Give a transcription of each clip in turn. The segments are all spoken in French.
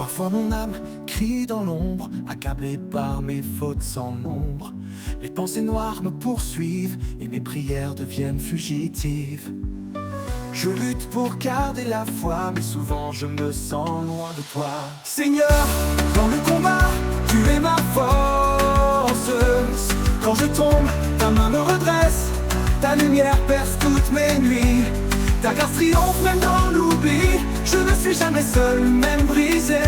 Parfois mon âme crie dans l'ombre, accablée par mes fautes sans nombre. Les pensées noires me poursuivent et mes prières deviennent fugitives. Je lutte pour garder la foi, mais souvent je me sens loin de toi. Seigneur, dans le combat, tu es ma force. Quand je tombe, ta main me redresse, ta lumière perce toutes mes nuits. Ta grâce triomphe même dans l'oubli. Je ne suis jamais seul, même brisé,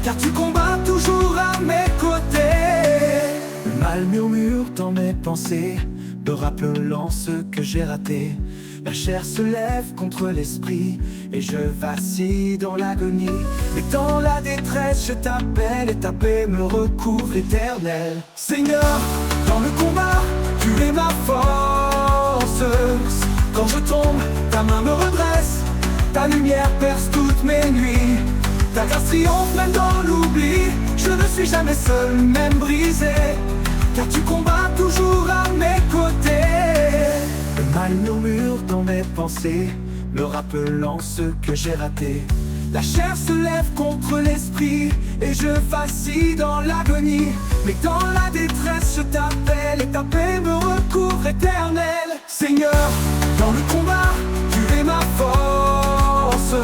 car tu combats toujours à mes côtés. Le mal murmure dans mes pensées, me rappelant ce que j'ai raté. La chair se lève contre l'esprit et je vacille dans l'agonie. Mais dans la détresse je t'appelle et ta paix me recouvre éternelle. Seigneur, dans le combat, tu es ma force. Quand je tombe, ta main me redresse, ta lumière perce toutes mes nuits. Ta grâce triomphe même dans l'oubli. Je ne suis jamais seul, même brisé, car tu combats toujours à mes côtés. Le mal murmure dans mes pensées, me rappelant ce que j'ai raté. La chair se lève contre l'esprit et je vacille dans l'agonie. Mais dans la détresse je t'appelle et ta paix me recouvre éternelle. Seigneur, dans le combat, tu es ma force.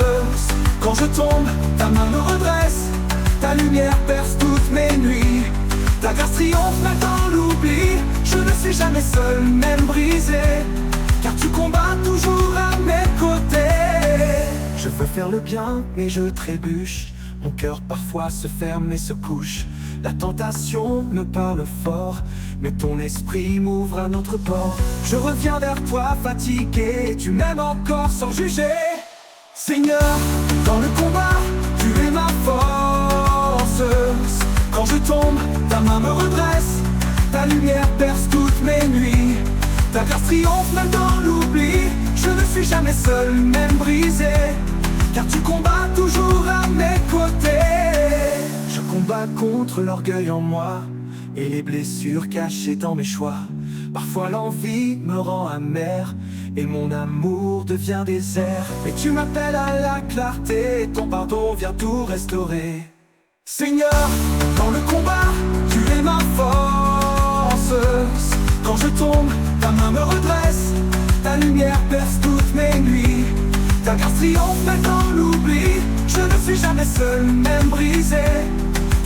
Quand je tombe, ta main me redresse, ta lumière perce toutes mes nuits. Ta grâce triomphe même dans l'oubli. Je ne suis jamais seul, même brisé, car tu combats toujours à mes côtés. Je veux faire le bien, mais je trébuche. Mon cœur parfois se ferme et se couche. La tentation me parle fort, mais ton esprit m'ouvre un autre port. Je reviens vers toi fatigué, tu m'aimes encore sans juger. Seigneur, dans le combat, tu es ma force. Quand je tombe, ta main me redresse, ta lumière perce toutes mes nuits. Ta grâce triomphe même dans l'oubli. Je ne suis jamais seul, même brisé, car tu combats toujours à mes côtés. Je combats contre l'orgueil en moi et les blessures cachées dans mes choix. Parfois l'envie me rend amer et mon amour devient désert. Mais tu m'appelles à la clarté et ton pardon vient tout restaurer. Seigneur, dans le combat, tu es ma force. Quand je tombe, ta main me redresse, ta lumière perce toutes mes nuits. Ta grâce triomphe même dans l'oubli. Je ne suis jamais seul, même brisé,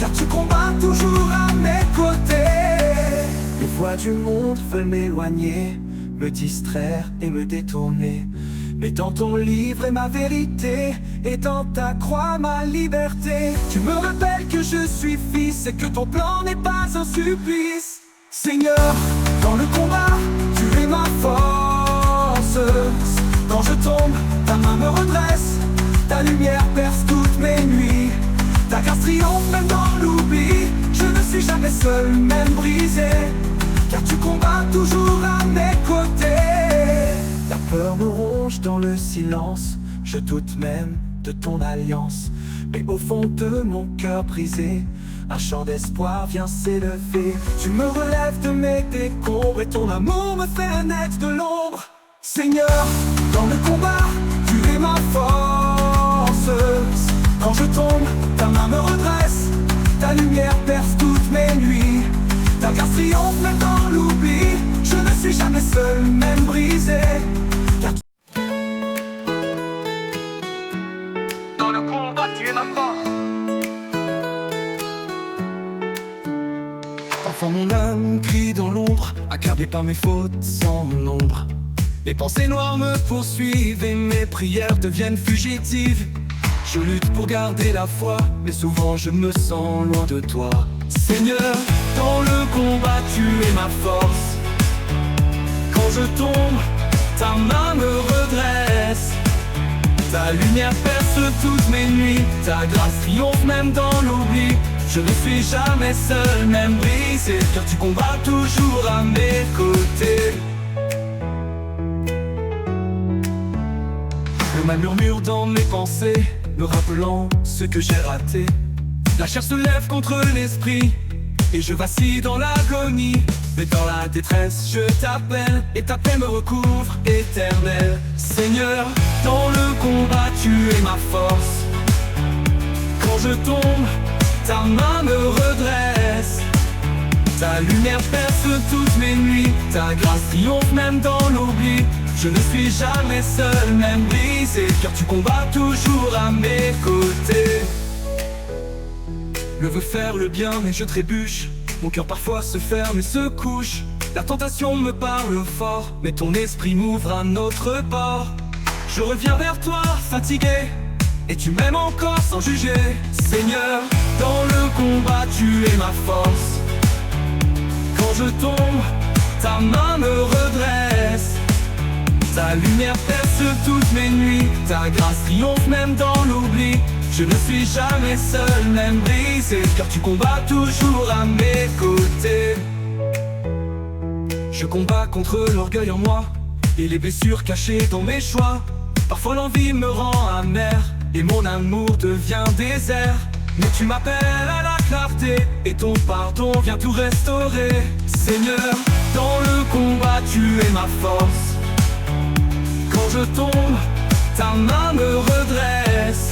car tu combats toujours à mes côtés. Les voix du monde veulent m'éloigner, me distraire et me détourner. Mais dans ton livre est ma vérité, et dans ta croix ma liberté. Tu me rappelles que je suis fils et que ton plan n'est pas un supplice. Seigneur, dans le combat, tu es ma force. Quand je tombe, ta main me redresse, ta lumière perce toutes mes nuits. Ta grâce triomphe même dans l'oubli. Je ne suis jamais seul, même brisé, car tu combats toujours à mes côtés. La peur me ronge dans le silence, je doute même de ton alliance. Mais au fond de mon cœur brisé, un chant d'espoir vient s'élever. Tu me relèves de mes décombres et ton amour me fait naître de l'ombre. Seigneur, dans le combat, tu es ma force. Quand je tombe, ta main me redresse, ta lumière perce toutes mes nuits. Ta grâce triomphe même dans l'oubli. Je ne suis jamais seul, même brisé, car dans le combat, tu es ma force. Parfois mon âme crie dans l'ombre, accablée par mes fautes sans nombre. Les pensées noires me poursuivent et mes prières deviennent fugitives. Je lutte pour garder la foi, mais souvent je me sens loin de toi. Seigneur, dans le combat tu es ma force. Quand je tombe, ta main me redresse, ta lumière perce toutes mes nuits. Ta grâce triomphe même dans l'oubli. Je ne suis jamais seul, même brisé, car tu combats toujours à mes côtés. Le mal murmure dans mes pensées, me rappelant ce que j'ai raté. La chair se lève contre l'esprit et je vacille dans l'agonie. Mais dans la détresse je t'appelle et ta paix me recouvre éternelle. Seigneur, dans le combat tu es ma force. Quand je tombe, ta main me redresse. Ta lumière perce toutes mes nuits, ta grâce triomphe même dans l'oubli. Je ne suis jamais seul, même brisé, car tu combats toujours à mes côtés. Je veux faire le bien mais je trébuche, mon cœur parfois se ferme et se couche. La tentation me parle fort, mais ton esprit m'ouvre un autre port. Je reviens vers toi fatigué, et tu m'aimes encore sans juger. Seigneur, dans le combat tu es ma force. Quand je tombe, ta main me redresse. Ta lumière perce toutes mes nuits, ta grâce triomphe même dans l'oubli. Je ne suis jamais seul, même brisé, car tu combats toujours à mes côtés. Je combats contre l'orgueil en moi, et les blessures cachées dans mes choix. Parfois l'envie me rend amer, et mon amour devient désert. Mais tu m'appelles à la clarté, et ton pardon vient tout restaurer. Seigneur, dans le combat tu es ma force. Quand je tombe, ta main me redresse.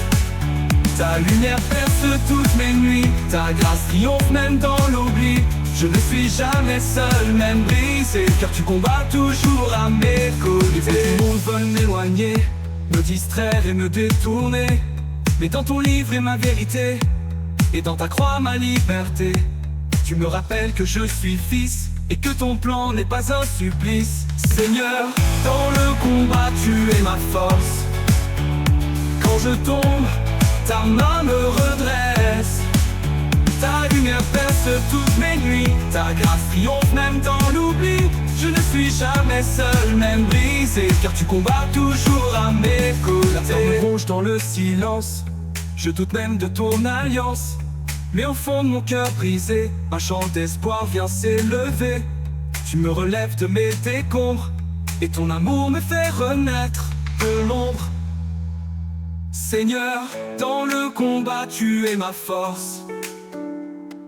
Ta lumière perce toutes mes nuits, ta grâce triomphe même dans l'oubli. Je ne suis jamais seul, même brisé, car tu combats toujours à mes côtés. Tout le monde veut m'éloigner, me distraire et me détourner. Mais dans ton livre est ma vérité, et dans ta croix ma liberté. Tu me rappelles que je suis fils, et que ton plan n'est pas un supplice. Seigneur, dans le combat tu es ma force. Quand je tombe, ta main me redresse. Ta lumière perce toutes mes nuits, ta grâce triomphe même dans l'oubli. Je ne suis jamais seul, même brisé, car tu combats toujours à mes côtés. La peur me ronge dans le silence, je doute même de ton alliance. Mais au fond de mon cœur brisé, un chant d'espoir vient s'élever. Tu me relèves de mes décombres, et ton amour me fait renaître de l'ombre. Seigneur, dans le combat tu es ma force.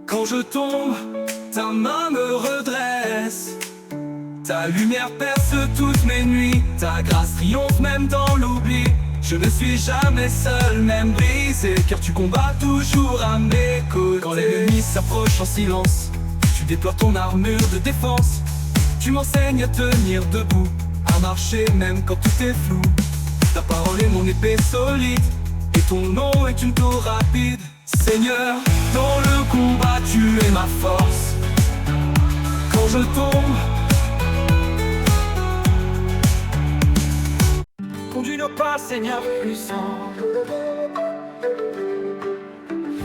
Quand je tombe, ta main me redresse. Ta lumière perce toutes mes nuits, ta grâce triomphe même dans l'oubli. Je ne suis jamais seul, même brisé, car tu combats toujours à mes côtés. Quand l'ennemi s'approche en silence, tu déploies ton armure de défense. Tu m'enseignes à tenir debout, à marcher même quand tout est flou. Ta parole est mon épée solide, et ton nom est une tour rapide. Seigneur, dans le combat tu es ma force. Quand je tombe, conduis nos pas, Seigneur puissant.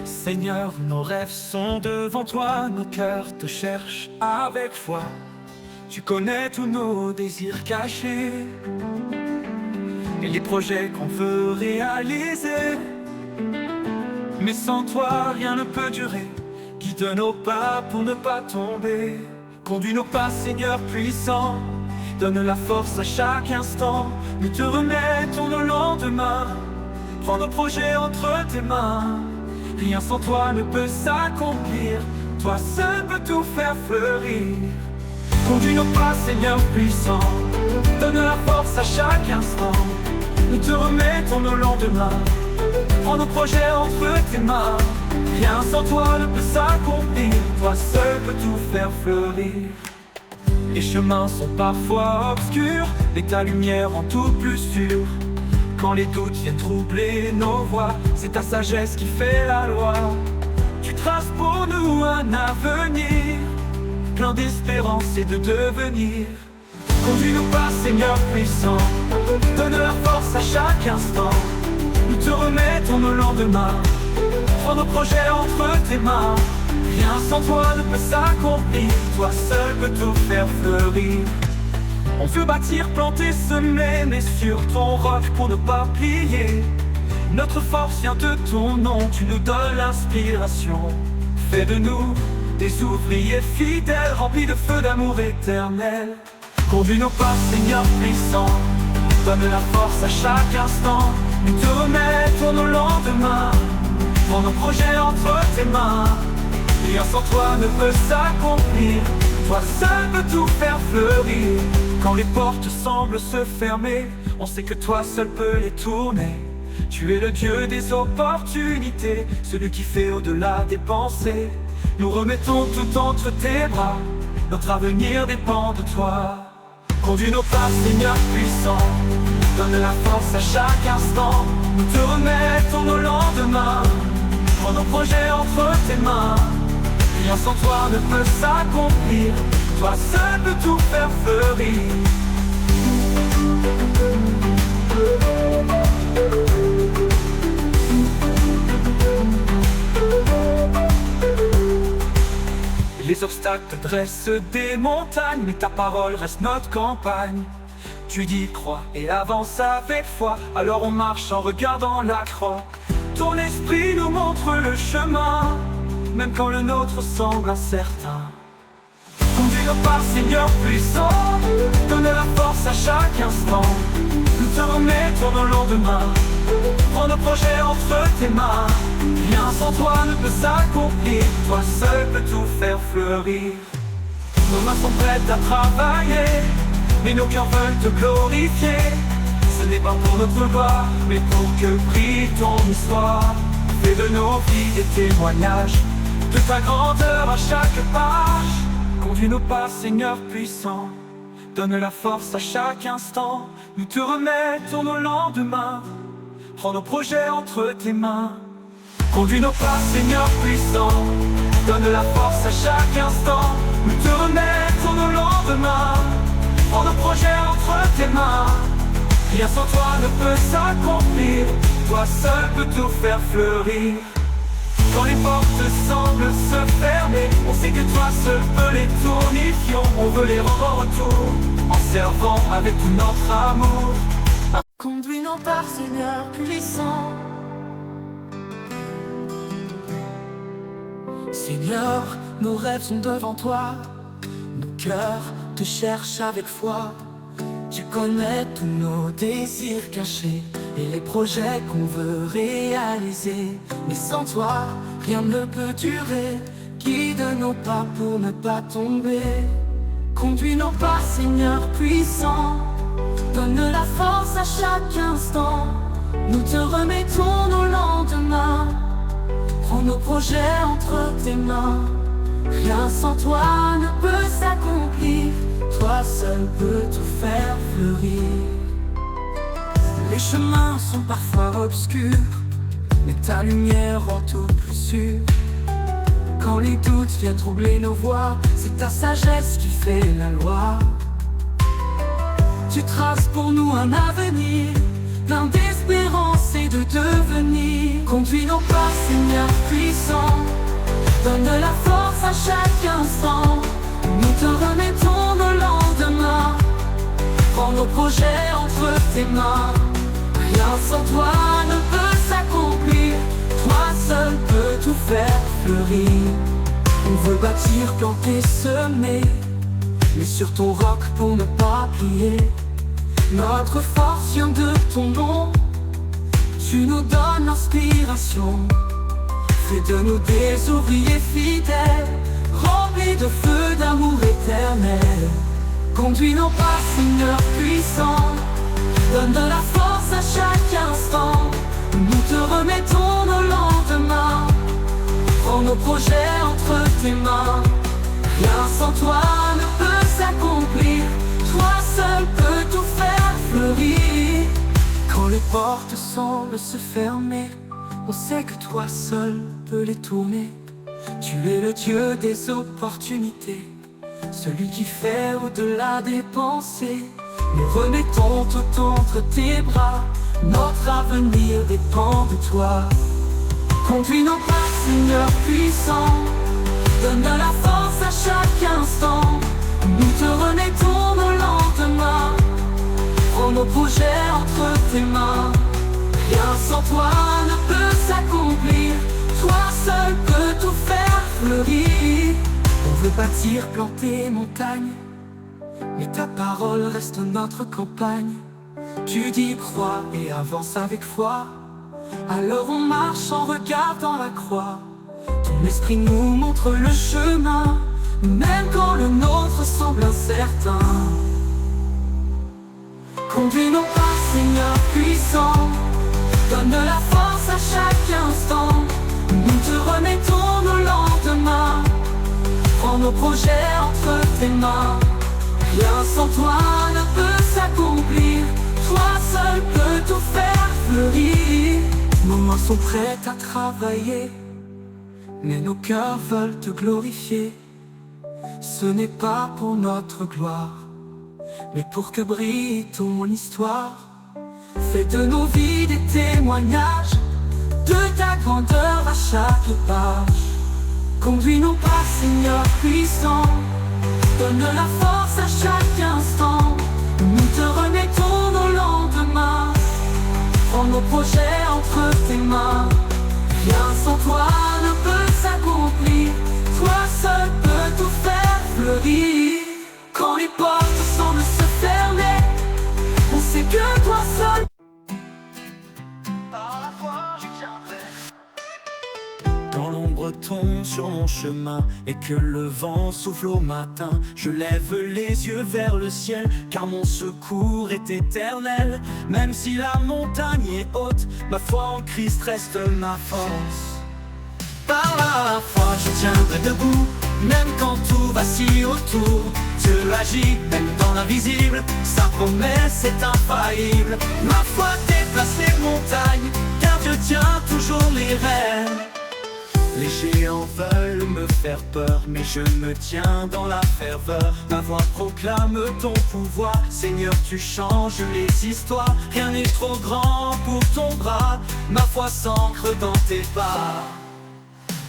Seigneur, nos rêves sont devant toi, nos cœurs te cherchent avec foi. Tu connais tous nos désirs cachés et les projets qu'on veut réaliser. Mais sans toi, rien ne peut durer. Guide nos pas pour ne pas tomber. Conduis nos pas, Seigneur puissant. Donne la force à chaque instant. Nous te remettons nos lendemains. Prends nos projets entre tes mains. Rien sans toi ne peut s'accomplir. Toi seul peux tout faire fleurir. Conduis nos pas, Seigneur puissant. Donne la force à chaque instant. Nous te remettons nos lendemains. Prends nos projets entre tes mains. Rien sans toi ne peut s'accomplir. Toi seul peux tout faire fleurir. Les chemins sont parfois obscurs, mais ta lumière rend tout plus sûr. Quand les doutes viennent troubler nos voies, c'est ta sagesse qui fait la loi. Tu traces pour nous un avenir, plein d'espérance et de devenir. Conduis-nous pas, Seigneur puissant. Donne la force à chaque instant. Nous te remettons nos lendemains. Prends nos projets entre tes mains. Rien sans toi ne peut s'accomplir. Toi seul peux tout faire fleurir. On veut bâtir, planter, semer, mais sur ton roc pour ne pas plier. Notre force vient de ton nom, tu nous donnes l'inspiration. Fais de nous des ouvriers fidèles, remplis de feu d'amour éternel. Conduis nos pas, Seigneur puissant. Donne la force à chaque instant. Nous te remettons nos lendemains. Prends nos projets entre tes mains. Rien sans toi ne peut s'accomplir. Toi seul peux tout faire fleurir. Quand les portes semblent se fermer, on sait que toi seul peux les tourner. Tu es le Dieu des opportunités, celui qui fait au-delà des pensées. Nous remettons tout entre tes bras, notre avenir dépend de toi. Conduis nos pas, Seigneur puissant, donne la force à chaque instant. Nous te remettons nos lendemains, prends nos projets entre tes mains. Rien sans toi ne peut s'accomplir, toi seul peux tout faire fleurir. Les obstacles dressent des montagnes, mais ta parole reste notre campagne. Tu dis crois et avance avec foi, alors on marche en regardant la croix. Ton esprit nous montre le chemin, même quand le nôtre semble incertain. Conduis nos pas, Seigneur puissant, donne la force à chaque instant. Nous te remettons nos lendemains, prends nos projets entre tes mains. Rien sans toi ne peut s'accomplir, toi seul peux tout faire fleurir. Nos mains sont prêtes à travailler, mais nos cœurs veulent te glorifier. Ce n'est pas pour notre gloire, mais pour que brille ton histoire. Fais de nos vies des témoignages de ta grandeur à chaque page. Conduis nos pas, Seigneur puissant, donne la force à chaque instant. Nous te remettons nos lendemains, prends nos projets entre tes mains. Conduis nos pas, Seigneur puissant, donne la force à chaque instant. Nous te remettons nos lendemains, prends nos projets entre tes mains. Rien sans toi ne peut s'accomplir, toi seul peux tout faire fleurir. Quand les portes semblent se fermer, on sait que toi seul peux les tourner. On veut les rendre en retour, en servant avec tout notre amour. Conduis nos pas, Seigneur puissant. Seigneur, nos rêves sont devant toi, nos cœurs te cherchent avec foi. Tu connais tous nos désirs cachés et les projets qu'on veut réaliser. Mais sans toi, rien ne peut durer. Guide nos pas pour ne pas tomber. Conduis nos pas, Seigneur puissant, donne la force à chaque instant. Nous te remettons nos lendemains, prends nos projets entre tes mains. Rien sans toi ne peut s'accomplir, toi seul peux tout faire fleurir. Les chemins sont parfois obscurs, mais ta lumière rend tout plus sûr. Quand les doutes viennent troubler nos voies, c'est ta sagesse qui fait la loi. Tu traces pour nous un avenir, plein d'espérance et de devenir. Conduis nos pas, Seigneur puissant, donne la force à chaque instant. Nous te remettons nos lendemains, prends nos projets entre tes mains. Rien sans toi ne peut s'accomplir, toi seul peux tout faire fleurir. On veut bâtir, planter, semer, mais sur ton roc pour ne pas plier. Notre force vient de ton nom, tu nous donnes l'inspiration. Fais de nous des ouvriers fidèles, remplis de feu d'amour éternel. Conduis nos pas, Seigneur puissant, donne de la force à chaque instant. Nous te remettons nos lendemains, prends nos projets entre tes mains. Rien sans toi ne peut s'accomplir, toi seul peux tout faire fleurir. Quand les portes semblent se fermer, on sait que toi seul peux les tourner. Tu es le Dieu des opportunités, celui qui fait au-delà des pensées. Nous remettons tout entre tes bras, notre avenir dépend de toi. Conduis nos pas, Seigneur puissant, donne de la force à chaque instant. Nous te remettons nos lendemains, prends nos projets entre tes mains. Rien sans toi ne peut s'accomplir, toi seul peux tout faire fleurir. On veut bâtir, planter montagne, mais ta parole reste notre campagne. Tu dis crois et avance avec foi, alors on marche en regardant la croix. Ton esprit nous montre le chemin, même quand le nôtre semble incertain. Conduis nos pas, Seigneur puissant, Donne la force à chaque instant. Nous te remettons nos lendemains. Prends nos projets entre tes mains. Rien sans toi ne peut s'accomplir. Toi seul peux tout faire fleurir. Nos mains sont prêtes à travailler, mais nos cœurs veulent te glorifier. Ce n'est pas pour notre gloire, mais pour que brille ton histoire. Fais de nos vies des témoignages de ta grandeur à chaque page. Conduis-nous pas, Seigneur puissant. Donne la force à chaque instant. Nous te remettons nos lendemains. Prends nos projets entre tes mains. Rien sans toi ne peut s'accomplir. Toi seul peux tout faire fleurir. Quand les portes semblent se fermer, on sait que toi seul. Par la foi, je tiendrai. Quand l'ombre tombe sur mon chemin et que le vent souffle au matin, je lève les yeux vers le ciel, car mon secours est éternel. Même si la montagne est haute, ma foi en Christ reste ma force. Par la foi, je tiendrai debout, même quand tout vacille autour. Dieu agit, même dans l'invisible, sa promesse est infaillible. Ma foi déplace les montagnes, car Dieu tient toujours les rênes. Les géants veulent me faire peur, mais je me tiens dans la ferveur. Ma voix proclame ton pouvoir, Seigneur, tu changes les histoires. Rien n'est trop grand pour ton bras, ma foi s'ancre dans tes pas.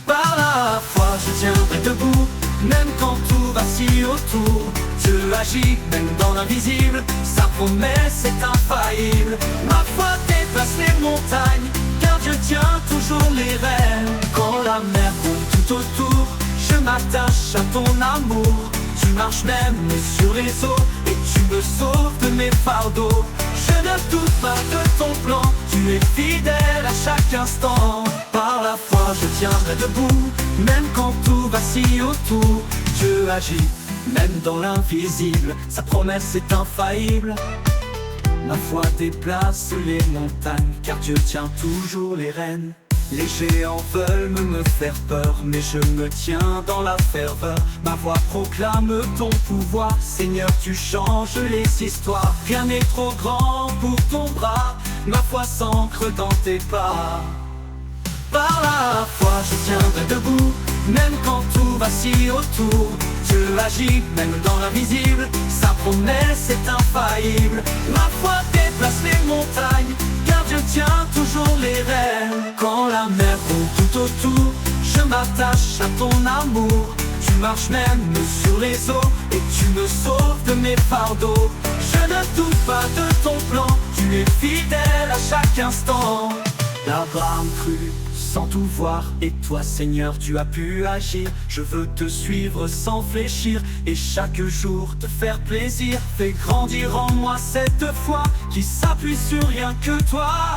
Par la foi, je tiendrai debout, même quand tout vacille autour. Dieu agit, même dans l'invisible, sa promesse est infaillible. Ma foi déplace les montagnes, car Dieu tient toujours les rênes. Quand la mer coule tout autour, je m'attache à ton amour. Tu marches même sur les eaux, et tu me sauves de mes fardeaux. Je ne doute pas de ton plan, tu es fidèle à chaque instant. Par la foi je tiendrai debout, même quand tout vacille autour. Dieu agit, même dans l'invisible, sa promesse est infaillible. Ma foi déplace les montagnes, car Dieu tient toujours les rênes. Les géants veulent me faire peur, mais je me tiens dans la ferveur. Ma voix proclame ton pouvoir, Seigneur, tu changes les histoires. Rien n'est trop grand pour ton bras, ma foi s'ancre dans tes pas. Par la foi je tiendrai debout, même quand tout vacille autour. Dieu agit, même dans l'invisible, sa promesse est infaillible. Ma foi déplace les montagnes, car Dieu tient toujours les rênes. Quand la mer roule tout autour, je m'attache à ton amour. Tu marches même sur les eaux, et tu me sauves de mes fardeaux. Je ne doute pas de ton plan, tu es fidèle à chaque instant. Abraham crut sans tout voir, et toi Seigneur tu as pu agir. Je veux te suivre sans fléchir, et chaque jour te faire plaisir. Fais grandir en moi cette foi qui s'appuie sur rien que toi.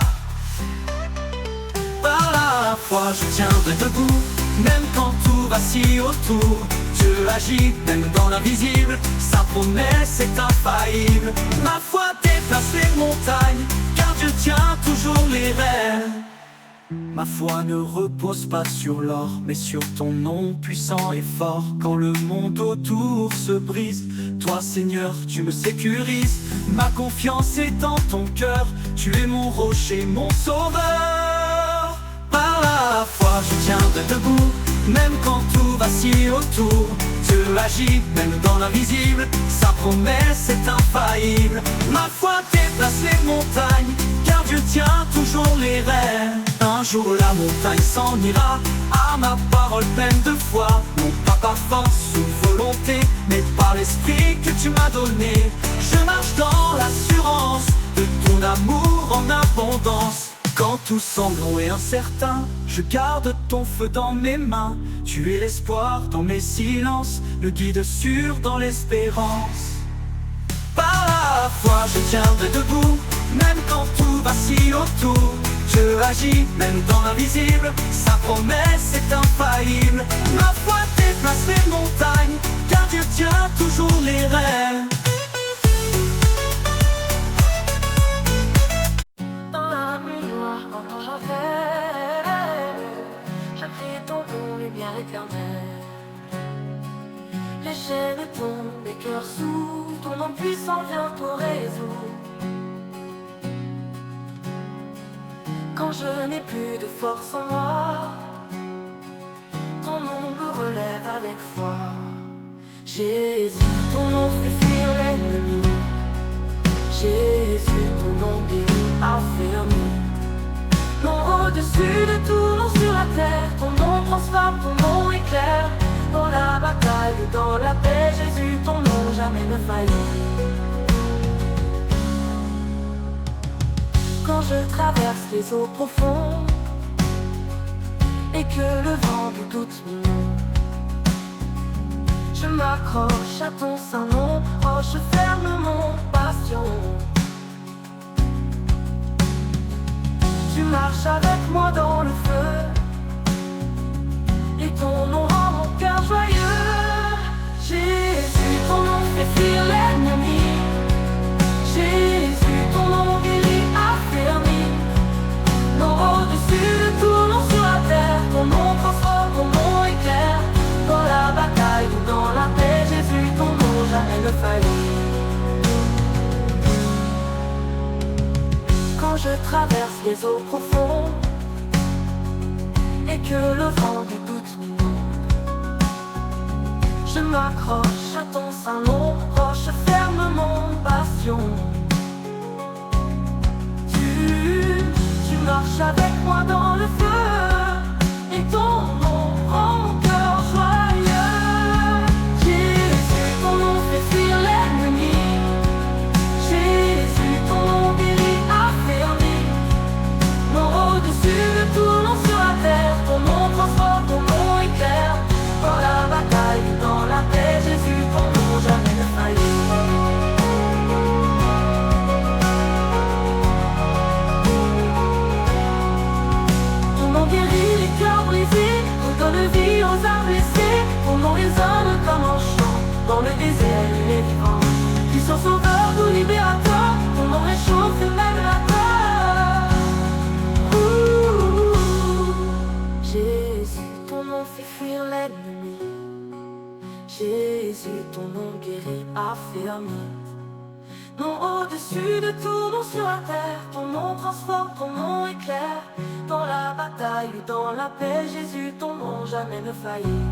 Par la foi je tiendrai debout, même quand tout vacille autour. Dieu agit, même dans l'invisible, sa promesse est infaillible. Ma foi déplace les montagnes, car Dieu tient toujours les rênes. Ma foi ne repose pas sur l'or, mais sur ton nom puissant et fort. Quand le monde autour se brise, toi Seigneur tu me sécurises. Ma confiance est dans ton cœur, tu es mon rocher, mon sauveur. Par la foi je tiendrai debout, même quand tout vacille autour. Dieu agit, même dans l'invisible, sa promesse est infaillible. Ma foi déplace les montagnes, car Dieu tient toujours les rênes. Un jour la montagne s'en ira, à ma parole pleine de foi. Non pas par force ou volonté, mais par l'esprit que tu m'as donné. Je marche dans l'assurance de ton amour en abondance. Quand tout semble long et incertain, je garde ton feu dans mes mains. Tu es l'espoir dans mes silences, le guide sûr dans l'espérance. Par la foi je tiendrai debout, même quand tout vacille autour. Dieu agit, même dans l'invisible, sa promesse est infaillible. Ma foi déplace les montagnes, car Dieu tient toujours les rênes. Dans la nuit noire, Quand je n'ai plus de force en moi, ton nom me relève avec foi. Jésus, ton nom fait fuir l'ennemi. Jésus, ton nom guérit, affermit. Non, au-dessus de tout nom sur la terre, ton nom transforme, ton nom éclaire. Dans la bataille ou dans la paix, Jésus, ton nom jamais ne faillit. Quand je traverse les eaux profondes et que le vent du doute m'inonde, je m'accroche à ton saint nom, roche ferme mon bastion. Tu marches avec moi dans le feu, et ton nom rend mon cœur joyeux. Jésus, ton nom fait fuir l'ennemi. Jésus, ton nom guérit, affermit. Non, au-dessus de tout nom sur la terre, ton nom transforme, ton nom éclaire. Dans la bataille ou dans la paix, Jésus, ton nom jamais ne faillit. Quand je traverse les eaux profondes et que le vent du doute m'inonde, je m'accroche à ton saint nom, roche ferme mon bastion. Tu marches avec moi dans le feu, et ton nom rend mon cœur joyeux. Jésus, ton nom fait fuir l'ennemi. Jésus, ton nom guérit, affermit. Non, au-dessus de tout nom sur la terre, ton nom transforme, ton nom éclaire. Dans la bataille, dans la paix, Jésus, ton nom jamais ne faillit. Ton nom guérit les cœurs brisés, redonne vie aux âmes blessées. Ton nom résonne comme un chant, dans le désert il est vivant. Puissant sauveur, tout libérateur, ton nom réchauffe même la peur. Jésus, ton nom fait fuir l'ennemi. Jésus, ton nom guérit, affermit. Non, au-dessus de tout nom sur la terre, ton nom transforme, ton nom éclaire. Dans la bataille ou dans la paix, Jésus, ton nom jamais ne faillit.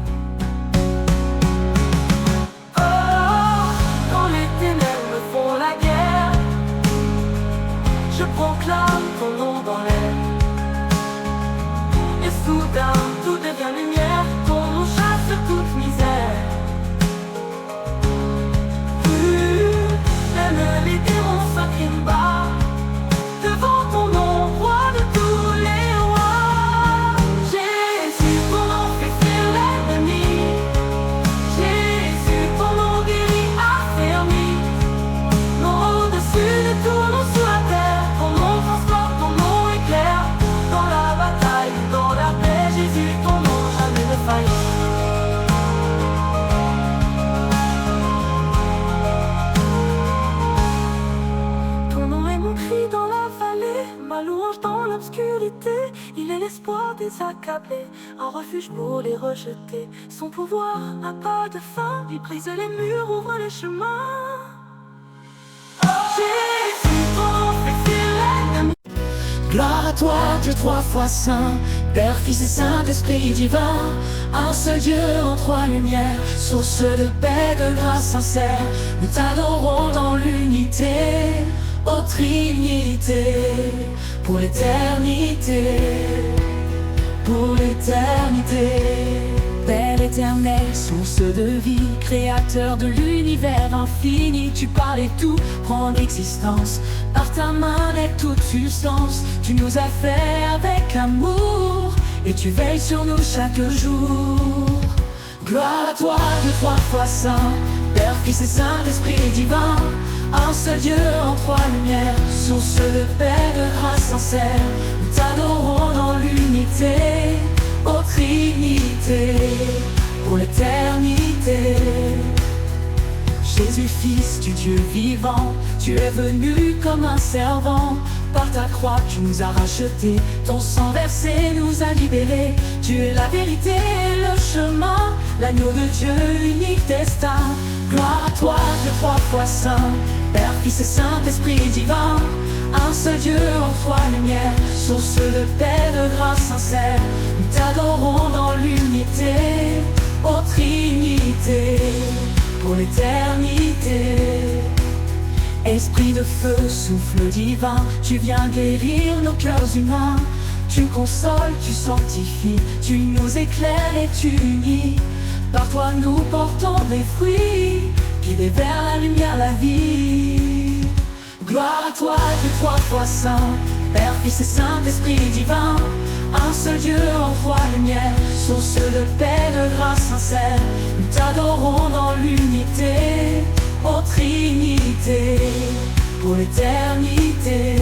Oh, quand les ténèbres me font la guerre, je proclame ton nom dans l'air. Et soudain, tout devient lumière, ton nom chasse toute misère. Même les démons s'inclinent bas devant ton nom, roi de tous les rois. Jésus, ton nom fait fuir l'ennemi. Jésus, ton nom guérit, affermit. Non, au-dessus de tout nom sur la terre, ton nom transforme, ton nom éclaire. Dans la bataille, dans la paix, Jésus, ton nom jamais ne faillit. Dans la vallée, ma louange dans l'obscurité, il est l'espoir des accablés, un refuge pour les rejetés. Son pouvoir n'a pas de fin, il brise les murs, ouvre les chemins. Jésus, ton nom fait fuir l'ennemi. Gloire à toi, Dieu trois fois saint, Père, Fils et Saint-Esprit divin. Un seul Dieu en trois lumières, source de paix, de grâce sincère. Nous t'adorons dans l'unité, ô Trinité, pour l'éternité, pour l'éternité. Père éternel, source de vie, créateur de l'univers infini, tu parles et tout prend l'existence. Par ta main naît toute substance, tu nous as fait avec amour, et tu veilles sur nous chaque jour. Gloire à toi, Dieu trois fois saint, Père, Fils et Saint-Esprit divin. Un seul Dieu en trois lumières, source de paix, de grâce sincère. Nous t'adorons dans l'unité, ô Trinité, pour l'éternité. Jésus, Fils du Dieu vivant, tu es venu comme un servant. Par ta croix tu nous as rachetés, ton sang versé nous a libérés. Tu es la vérité et le chemin, l'agneau de Dieu, unique destin. Gloire à toi, Dieu trois fois saint, Père, Fils et Saint-Esprit divin. Un seul Dieu en toi lumière, source de paix, de grâce sincère. Nous t'adorons dans l'unité, ô Trinité, pour l'éternité. Esprit de feu, souffle divin, tu viens guérir nos cœurs humains. Tu consoles, tu sanctifies, tu nous éclaires et tu unis. Par toi nous portons des fruits, guidés vers la lumière, la vie. Gloire à toi, Dieu trois fois saint, Père, Fils et Saint-Esprit divin. Un seul Dieu en toi lumière, source de paix, de grâce sincère. Nous t'adorons dans l'unité, ô Trinité, pour l'éternité.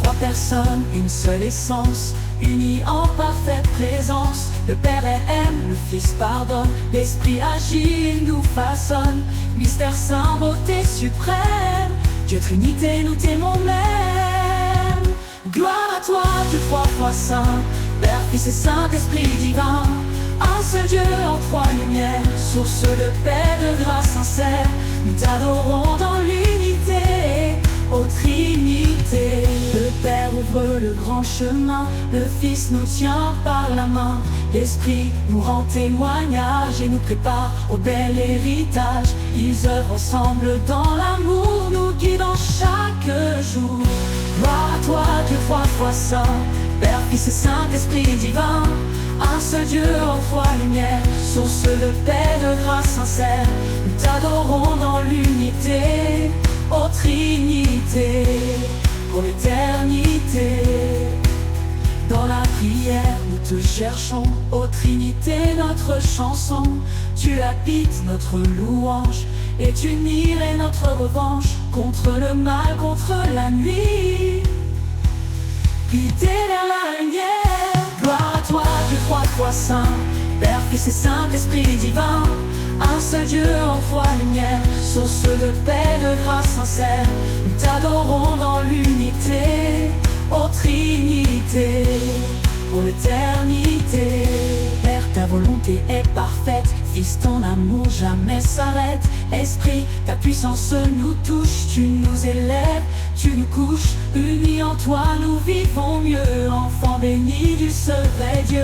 Trois personnes, une seule essence, unis en parfaite présence. Le Père aime, le Fils pardonne, l'Esprit agit, il nous façonne. Mystère saint, beauté suprême, Dieu Trinité, nous t'aimons même. Gloire à toi, Dieu trois fois saint, Père, Fils et Saint-Esprit divin. Un seul Dieu en trois lumières, source de paix, de grâce sincère. Nous t'adorons dans l'unité, ô Trinité. Le Père ouvre le grand chemin, le Fils nous tient par la main. L'Esprit nous rend témoignage et nous prépare au bel héritage. Ils œuvrent ensemble dans l'amour, nous guidant chaque jour. Gloire à toi, Dieu trois fois saint, Père, Fils et Saint-Esprit divin. Un seul Dieu en toi lumière, source de paix, de grâce sincère. Nous t'adorons dans l'unité, ô Trinité, pour l'éternité. Dans la prière nous te cherchons, ô Trinité, notre chanson. Tu habites notre louange et tu nierais notre revanche contre le mal, contre la nuit. Guidé vers la lumière. Gloire à toi, Dieu trois fois saint, Père, Fils et Saint-Esprit divin. Un seul Dieu en toi lumière, source de paix, de grâce sincère. Nous t'adorons dans l'unité, ô Trinité, pour l'éternité. Père, ta volonté est parfaite, Fils, ton amour jamais s'arrête. Esprit, ta puissance nous touche, tu nous élèves, tu nous couches. Unis en toi nous vivons mieux, enfants bénis du seul vrai Dieu.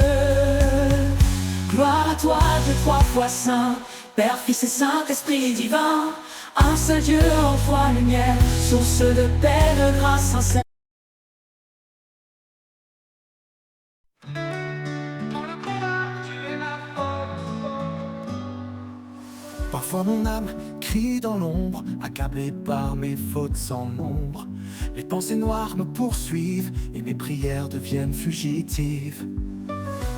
Gloire à toi, Dieu trois fois saint, Père, Fils et Saint-Esprit divin. Un seul Dieu en toi lumière, source de paix, de grâce sincère. Parfois mon âme crie dans l'ombre, accablée par mes fautes sans nombre. Les pensées noires me poursuivent et mes prières deviennent fugitives.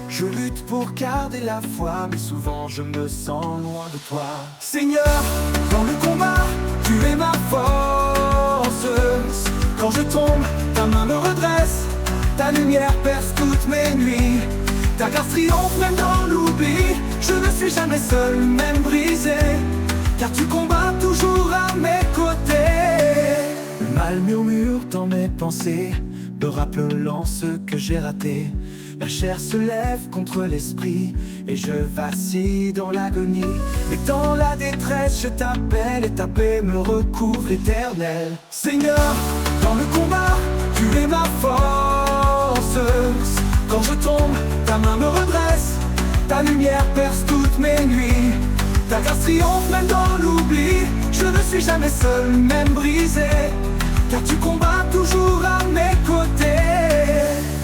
Je lutte pour garder la foi, mais souvent je me sens loin de toi. Seigneur, dans le combat, tu es ma force. Quand je tombe, ta main me redresse, ta lumière perce toutes mes nuits. Ta grâce triomphe même dans l'oubli. Je ne suis jamais seul, même brisé, car tu combats toujours à mes côtés. Le mal murmure dans mes pensées, me rappelant ce que j'ai raté. La chair se lève contre l'esprit et je vacille dans l'agonie. Mais dans la détresse je t'appelle et ta paix me recouvre éternel. Seigneur, dans le combat, tu es ma force. Quand je tombe, ta main me redresse, ta lumière perce toutes mes nuits. Ta grâce triomphe même dans l'oubli. Je ne suis jamais seul, même brisé, car tu combats toujours à mes côtés.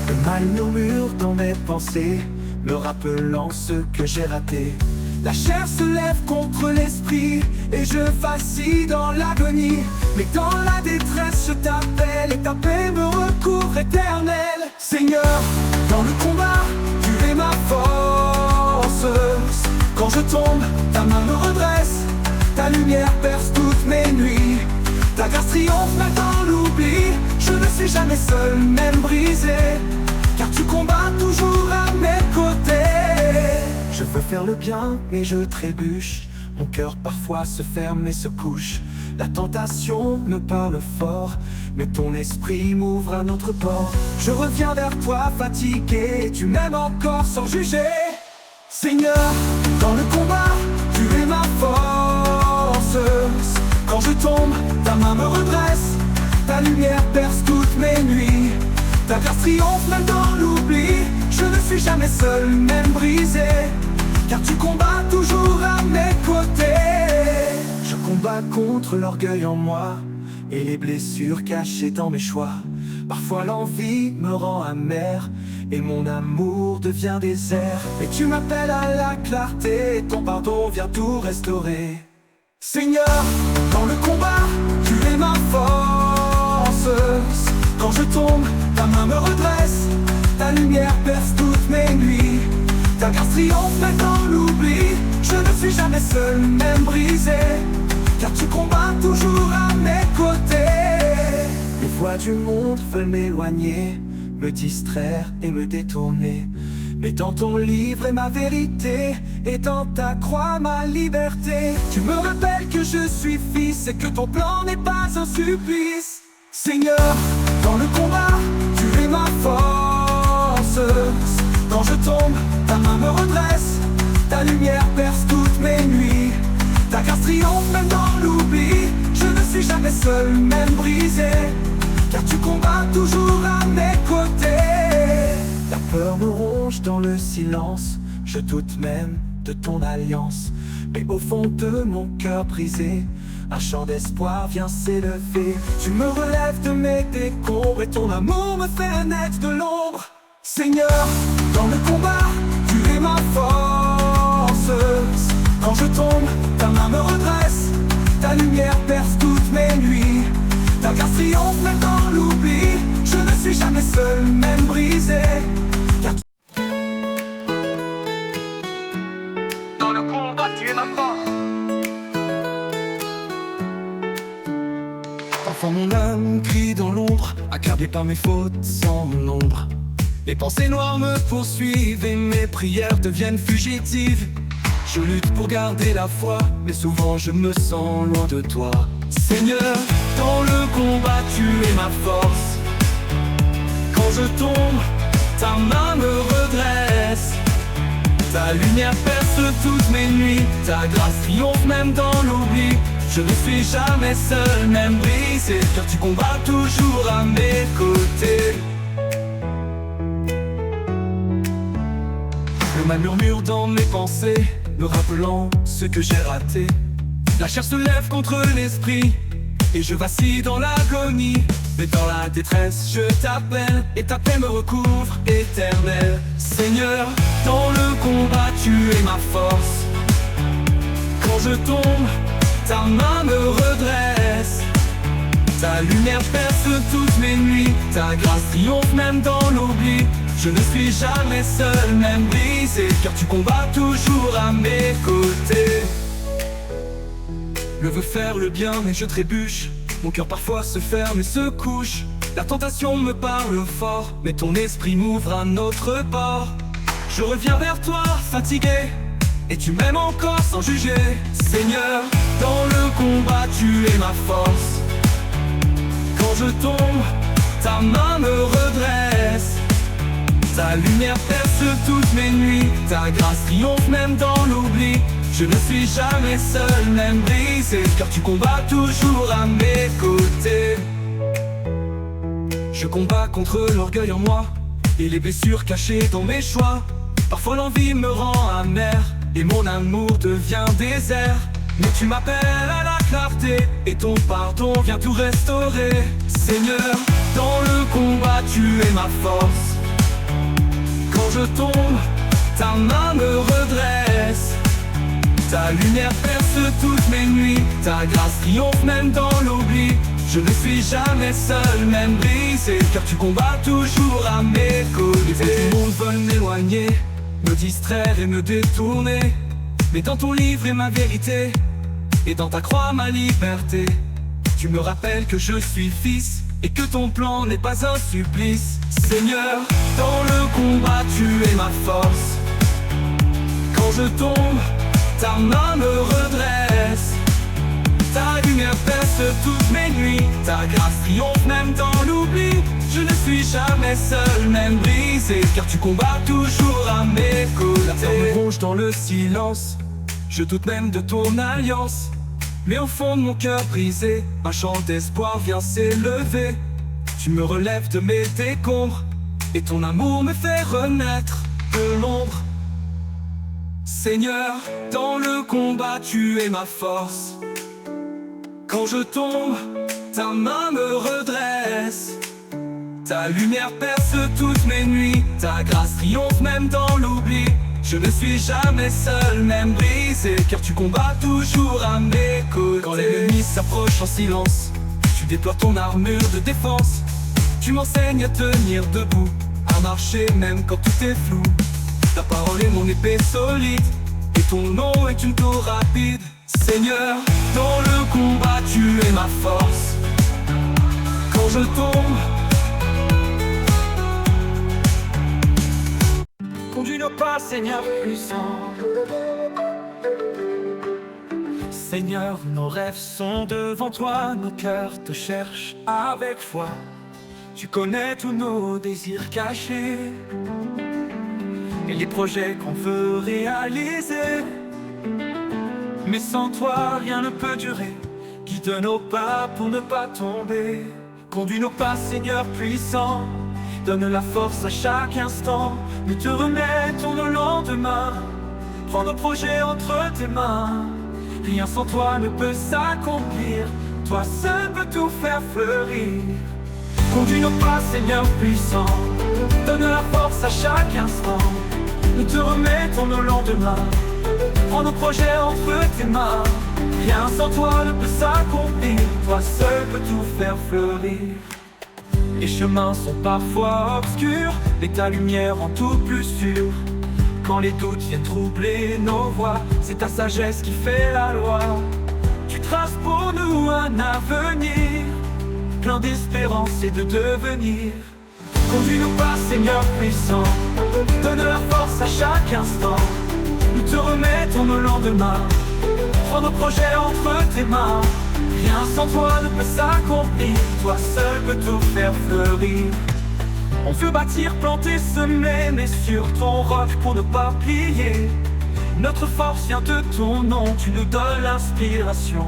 Le mal murmure dans mes pensées, me rappelant ce que j'ai raté. La chair se lève contre l'esprit et je vacille dans l'agonie. Mais dans la détresse je t'appelle et ta paix me recouvre éternel. Seigneur, dans le combat, tu es ma force. Quand je tombe, ta main me redresse, ta lumière perce toutes mes nuits. Ta grâce triomphe même dans l'oubli. Je ne suis jamais seul, même brisé, car tu combats toujours à mes côtés. Je veux faire le bien, mais je trébuche. Mon cœur parfois se ferme et se couche. La tentation me parle fort, mais ton esprit m'ouvre un autre port. Je reviens vers toi fatigué, et tu m'aimes encore sans juger. Seigneur, dans le combat, tu es ma force. Quand je tombe, ta main me redresse, Ta lumière perce toutes mes nuits. Ta grâce triomphe même dans l'oubli. Je ne suis jamais seul, même brisé, car tu combats toujours à mes côtés. Je combats contre l'orgueil en moi et les blessures cachées dans mes choix. Parfois l'envie me rend amer et mon amour devient désert. Mais tu m'appelles à la clarté et ton pardon vient tout restaurer. Seigneur, dans le combat, tu es ma force. Quand je tombe, ta main me redresse. Ta lumière perce toutes mes nuits. Ta grâce triomphe même dans l'oubli. Je ne suis jamais seul, même brisé, car tu combats toujours à mes côtés. Les voix du monde veulent m'éloigner, me distraire et me détourner. Mais dans ton livre est ma vérité, et dans ta croix ma liberté. Tu me rappelles que je suis fils et que ton plan n'est pas un supplice. Seigneur, dans le combat, tu es ma force. Quand je tombe, ta main me redresse. Ta lumière perce toutes mes nuits. Ta grâce triomphe même dans l'oubli. Je ne suis jamais seul, même brisé, car tu combats toujours à mes côtés. La peur me ronge dans le silence. Je doute même de ton alliance. Mais au fond de mon cœur brisé, un chant d'espoir vient s'élever. Tu me relèves de mes décombres et ton amour me fait naître de l'ombre. Seigneur, dans le combat, tu es ma force. Quand je tombe, ta main me redresse. Ta lumière perce toutes mes nuits. Ta grâce triomphe même dans l'oubli. Je ne suis jamais seul, même brisé, car dans le combat, tu es ma force. Parfois mon âme crie dans l'ombre, accablé par mes fautes sans nombre. Les pensées noires me poursuivent et mes prières deviennent fugitives. Je lutte pour garder la foi, mais souvent je me sens loin de toi. Seigneur, dans le combat tu es ma force. Quand je tombe, ta main me redresse. Ta lumière perce toutes mes nuits. Ta grâce triomphe même dans l'oubli. Je ne suis jamais seul, même brisé, car tu combats toujours à mes côtés. Le mal murmure dans mes pensées, me rappelant ce que j'ai raté. La chair se lève contre l'esprit, et je vacille dans l'agonie. Mais dans la détresse, je t'appelle, et ta paix me recouvre éternel. Seigneur, dans le combat, tu es ma force. Quand je tombe, ta main me redresse. Ta lumière perce toutes mes nuits. Ta grâce triomphe même dans l'oubli. Je ne suis jamais seul, même brisé, car tu combats toujours à mes côtés. Je veux faire le bien mais je trébuche. Mon cœur parfois se ferme et se couche. La tentation me parle fort, mais ton esprit m'ouvre un autre port. Je reviens vers toi fatigué, et tu m'aimes encore sans juger. Seigneur, dans le combat tu es ma force. Quand je tombe, ta main me redresse. Ta lumière perce toutes mes nuits. Ta grâce triomphe même dans l'oubli. Je ne suis jamais seul, même brisé, car tu combats toujours à mes côtés. Je combats contre l'orgueil en moi et les blessures cachées dans mes choix. Parfois l'envie me rend amer et mon amour devient désert. Mais tu m'appelles à la clarté et ton pardon vient tout restaurer. Seigneur, dans le combat tu es ma force. Quand je tombe, ta main me redresse. Ta lumière perce toutes mes nuits. Ta grâce triomphe même dans l'oubli. Je ne suis jamais seul, même brisé, car tu combats toujours à mes côtés. Les voix du monde veulent m'éloigner, me distraire et me détourner. Mais dans ton livre est ma vérité, et dans ta croix ma liberté. Tu me rappelles que je suis fils, et que ton plan n'est pas un supplice. Seigneur, dans le combat tu es ma force. Quand je tombe, ta main me redresse. Ta lumière perce toutes mes nuits. Ta grâce triomphe même dans l'oubli. Je ne suis jamais seul, même brisé, car tu combats toujours à mes côtés. La peur me ronge dans le silence. Je doute même de ton alliance. Mais au fond de mon cœur brisé, un chant d'espoir vient s'élever. Tu me relèves de mes décombres, et ton amour me fait renaître de l'ombre. Seigneur, dans le combat, tu es ma force. Quand je tombe, ta main me redresse. Ta lumière perce toutes mes nuits, ta grâce triomphe même dans l'oubli. Je ne suis jamais seul, même brisé, car tu combats toujours à mes côtés. Quand l'ennemi s'approche en silence, tu déploies ton armure de défense. Tu m'enseignes à tenir debout, à marcher même quand tout est flou. Ta parole est mon épée solide, et ton nom est une tour rapide. Seigneur, dans le combat, tu es ma force. Quand je tombe, conduis nos pas, Seigneur puissant. Seigneur, nos rêves sont devant toi, nos cœurs te cherchent avec foi. Tu connais tous nos désirs cachés et les projets qu'on veut réaliser. Mais sans toi, rien ne peut durer. Guide nos pas pour ne pas tomber. Conduis nos pas, Seigneur puissant. Donne la force à chaque instant. Nous te remettons le lendemain. Prends nos projets entre tes mains. Rien sans toi ne peut s'accomplir. Toi seul peux tout faire fleurir. Conduis nos pas, Seigneur puissant. Donne la force à chaque instant. Nous te remettons nos lendemains. Prends nos projets entre tes mains. Rien sans toi ne peut s'accomplir. Toi seul peux tout faire fleurir. Les chemins sont parfois obscurs, mais ta lumière rend tout plus sûr. Quand les doutes viennent troubler nos voies, c'est ta sagesse qui fait la loi. Tu traces pour nous un avenir, plein d'espérance et de devenir. Conduis-nous pas, Seigneur puissant. Donne la force à chaque instant. Nous te remettons nos lendemains. Prends nos projets entre tes mains. Rien sans toi ne peut s'accomplir. Toi seul peux tout faire fleurir. On veut bâtir, planter, semer, mais sur ton roc pour ne pas plier. Notre force vient de ton nom, tu nous donnes l'inspiration.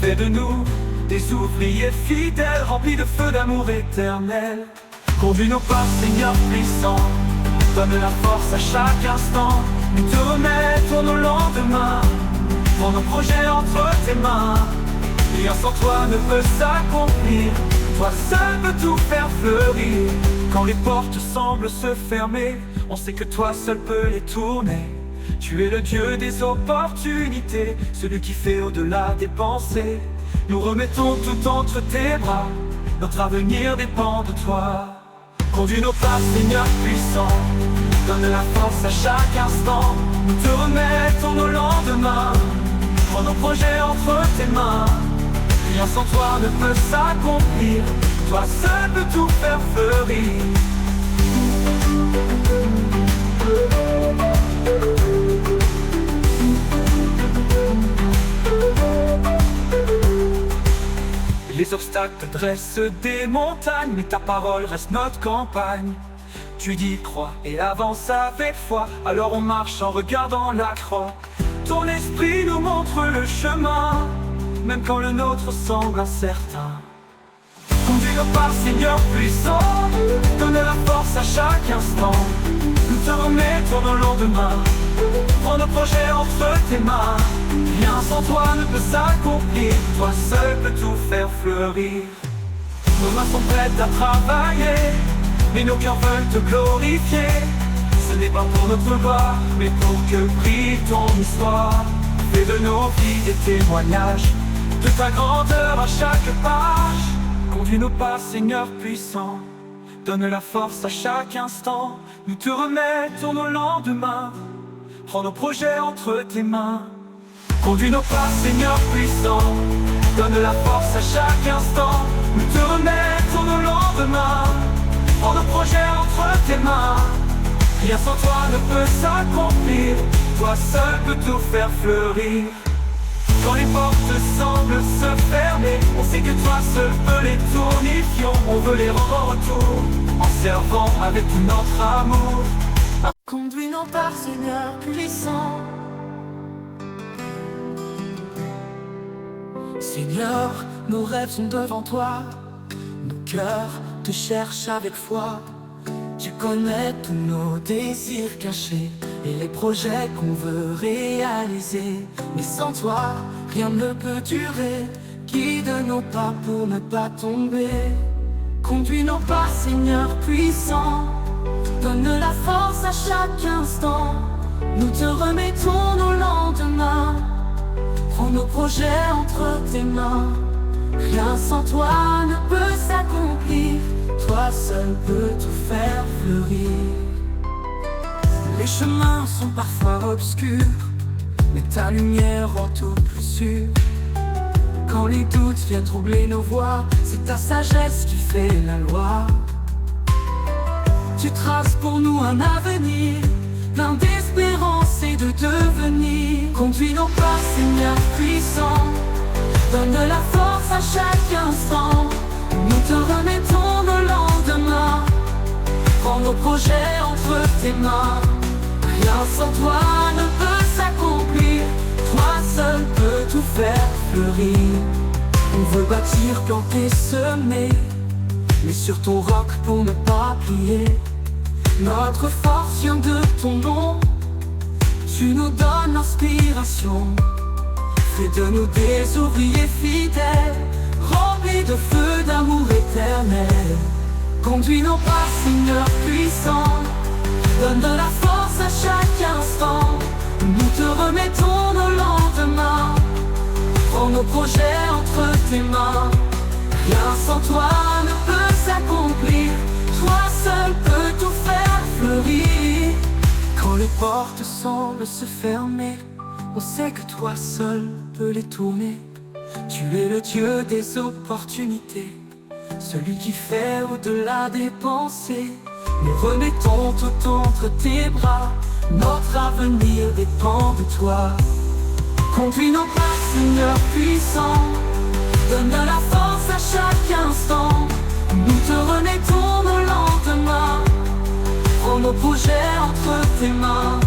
Fais de nous des ouvriers fidèles, remplis de feu d'amour éternel. Conduis nos pas, Seigneur puissant. Donne la force à chaque instant. Nous te remettons nos lendemains. Prends nos projets entre tes mains. Rien sans toi ne peut s'accomplir. Toi seul peux tout faire fleurir. Quand les portes semblent se fermer, on sait que toi seul peux les tourner. Tu es le Dieu des opportunités, celui qui fait au-delà des pensées. Nous remettons tout entre tes bras. Notre avenir dépend de toi. Conduis nos pas, Seigneur puissant. Donne la force à chaque instant. Nous te remettons nos lendemains. Prends nos projets entre tes mains. Rien sans toi ne peut s'accomplir. Toi seul peux tout faire fleurir. Les obstacles dressent des montagnes, mais ta parole reste notre campagne. Tu dis crois et avance avec foi, alors on marche en regardant la croix. Ton esprit nous montre le chemin, même quand le nôtre semble incertain. Conduis nos pas, Seigneur puissant. Donne la force à chaque instant. Nous te remettons nos lendemains. Prends nos projets entre tes mains. Rien sans toi ne peut s'accomplir. Toi seul peux tout faire fleurir. Nos mains sont prêtes à travailler, mais nos cœurs veulent te glorifier. Ce n'est pas pour notre gloire, mais pour que brille ton histoire. Fais de nos vies des témoignages de ta grandeur à chaque page. Conduis nos pas, Seigneur puissant. Donne la force à chaque instant. Nous te remettons nos lendemains. Prends nos projets entre tes mains. Conduis nos pas, Seigneur puissant. Donne la force à chaque instant. Nous te remettons nos lendemains. Prends nos projets entre tes mains. Rien sans toi ne peut s'accomplir. Toi seul peux tout faire fleurir. Quand les portes semblent se fermer, on sait que toi seul peux les tournifier. On veut les rendre en retour, en servant avec tout notre amour. Conduis nos pas, Seigneur puissant. Seigneur, nos rêves sont devant toi, nos cœurs te cherchent avec foi. Tu connais tous nos désirs cachés et les projets qu'on veut réaliser. Mais sans toi, rien ne peut durer. Guide nos pas pour ne pas tomber. Conduis nos pas, Seigneur puissant. Donne la force à chaque instant. Nous te remettons nos lendemains. Prends nos projets entre tes mains. Rien sans toi ne peut s'accomplir. Toi seul peux tout faire fleurir. Les chemins sont parfois obscurs, mais ta lumière rend tout plus sûr. Quand les doutes viennent troubler nos voies, c'est ta sagesse qui fait la loi. Tu traces pour nous un avenir, plein d'espérance et de devenir. Conduis nos pas, Seigneur puissant. Donne la force à chaque instant. Nous te remettons nos lendemains. Prends nos projets entre tes mains. Rien sans toi ne peut s'accomplir. Toi seul peux tout faire fleurir. On veut bâtir, planter, semer, mais sur ton roc pour ne pas plier. Notre force vient de ton nom. Tu nous donnes l'inspiration. Fais de nous des ouvriers fidèles, remplis de feu d'amour éternel. Conduis nos pas, Seigneur puissant. Donne de la force à chaque instant. Nous te remettons nos lendemains. Prends nos projets entre tes mains. Rien sans toi ne peut s'accomplir. Toi seul peux tout faire fleurir. Quand les portes semblent se fermer, on sait que toi seul peux les tourner. Tu es le Dieu des opportunités, celui qui fait au-delà des pensées. Nous remettons tout entre tes bras. Notre avenir dépend de toi. Conduis nos pas, Seigneur puissant. Donne de la force à chaque instant. Nous te remettons nos lendemains. Prends nos projets entre tes mains.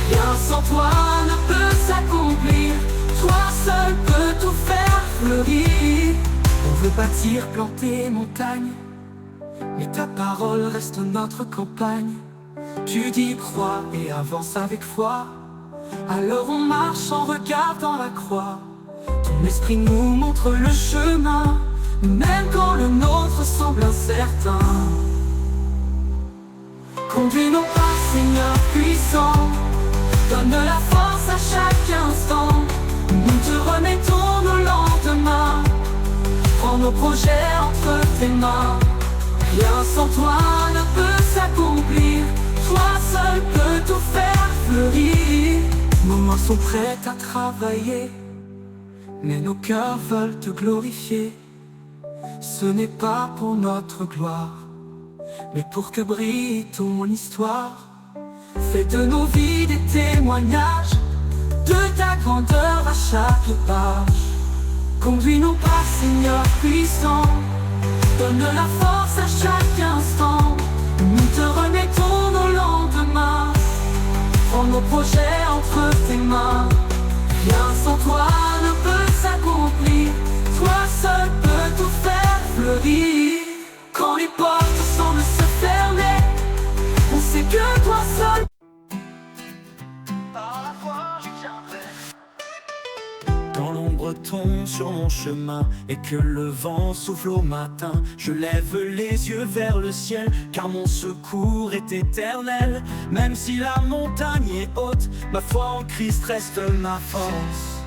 Rien sans toi ne peut s'accomplir. Toi seul peux tout faire fleurir. On veut bâtir, planter montagne, mais ta parole reste notre campagne. Tu dis crois et avance avec foi. Alors on marche en regardant la croix. Ton esprit nous montre le chemin, même quand le nôtre semble incertain. Conduis nos pas, Seigneur puissant. Donne de la force à chaque instant. Nous te remettons nos lendemains. Prends nos projets entre tes mains. Rien sans toi ne peut s'accomplir. Toi seul peux tout faire fleurir. Nos mains sont prêtes à travailler, mais nos cœurs veulent te glorifier. Ce n'est pas pour notre gloire, mais pour que brille ton histoire. Fais de nos vies des témoignages de ta grandeur à chaque page. Conduis nos pas, Seigneur puissant. Donne de la force à chaque instant. Nous te remettons nos lendemains. Prends nos projets entre tes mains. Rien sans toi ne peut s'accomplir. Toi seul peux tout faire fleurir. Quand les portes semblent se fermer, on sait que toi seul. Par la foi, je tiendrai. Quand l'ombre tombe sur mon chemin et que le vent souffle au matin, je lève les yeux vers le ciel, car mon secours est éternel. Même si la montagne est haute, ma foi en Christ reste ma force.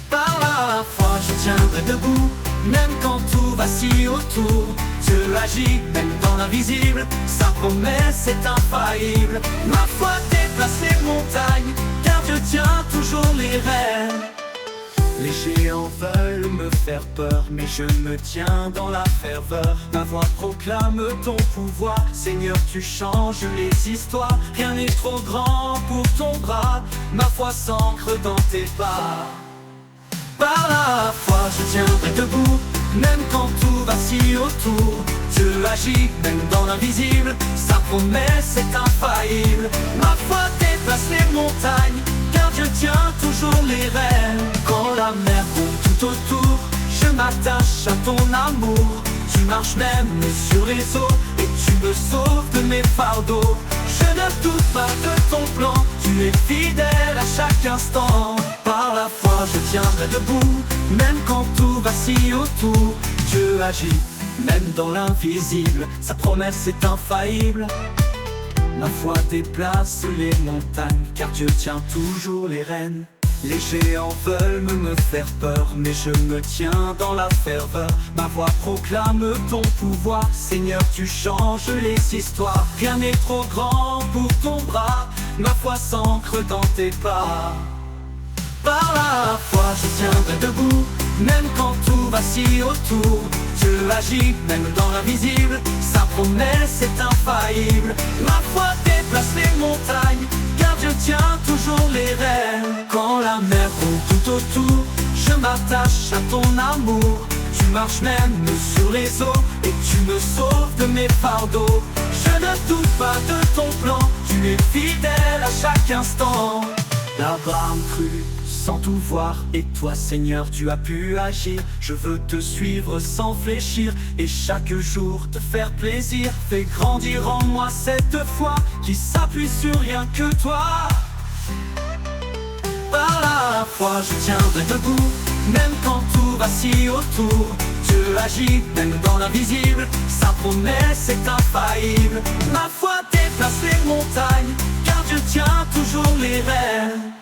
Par la foi je tiendrai debout, même quand tout vacille autour. Dieu agit même dans l'invisible, sa promesse est infaillible. Ma foi déplace les montagnes, car Dieu tient toujours les rênes. Les géants veulent me faire peur, mais je me tiens dans la ferveur. Ma voix proclame ton pouvoir, Seigneur tu changes les histoires. Rien n'est trop grand pour ton bras, ma foi s'ancre dans tes pas. Par la foi je tiendrai debout, même quand tout vacille autour. Dieu agit même dans l'invisible, sa promesse est infaillible. Ma foi déplace les montagnes, car Dieu tient toujours les rênes. Quand la mer gronde tout autour. Je m'attache à ton amour. Tu marches même sur les eaux et tu me sauves de mes fardeaux. Je ne doute pas de ton plan, tu es fidèle à chaque instant. Par la foi je tiendrai debout, même quand tout vacille autour. Dieu agit, même dans l'invisible, sa promesse est infaillible. Ma foi déplace les montagnes, car Dieu tient toujours les rênes. Les géants veulent me faire peur, mais je me tiens dans la ferveur. Ma voix proclame ton pouvoir, Seigneur, tu changes les histoires. Rien n'est trop grand pour ton bras, ma foi s'ancre dans tes pas. Par la foi je tiendrai debout, même quand tout vacille autour. Dieu agit, même dans l'invisible, sa promesse est infaillible. Ma foi déplace les montagnes, car Dieu tient toujours les rênes. Quand la mer roule tout autour, je m'attache à ton amour. Tu marches même sur les eaux et tu me sauves de mes fardeaux. Je ne doute pas de ton plan, tu es fidèle à chaque instant. L'Abraham crut sans tout voir, et toi Seigneur tu as pu agir. Je veux te suivre sans fléchir, et chaque jour te faire plaisir. Fais grandir en moi cette foi qui s'appuie sur rien que toi. Par la foi je tiendrai debout, même quand tout vacille autour. Dieu agit, même dans l'invisible, sa promesse est infaillible. Ma foi déplace les montagnes, car Dieu tient toujours les rênes.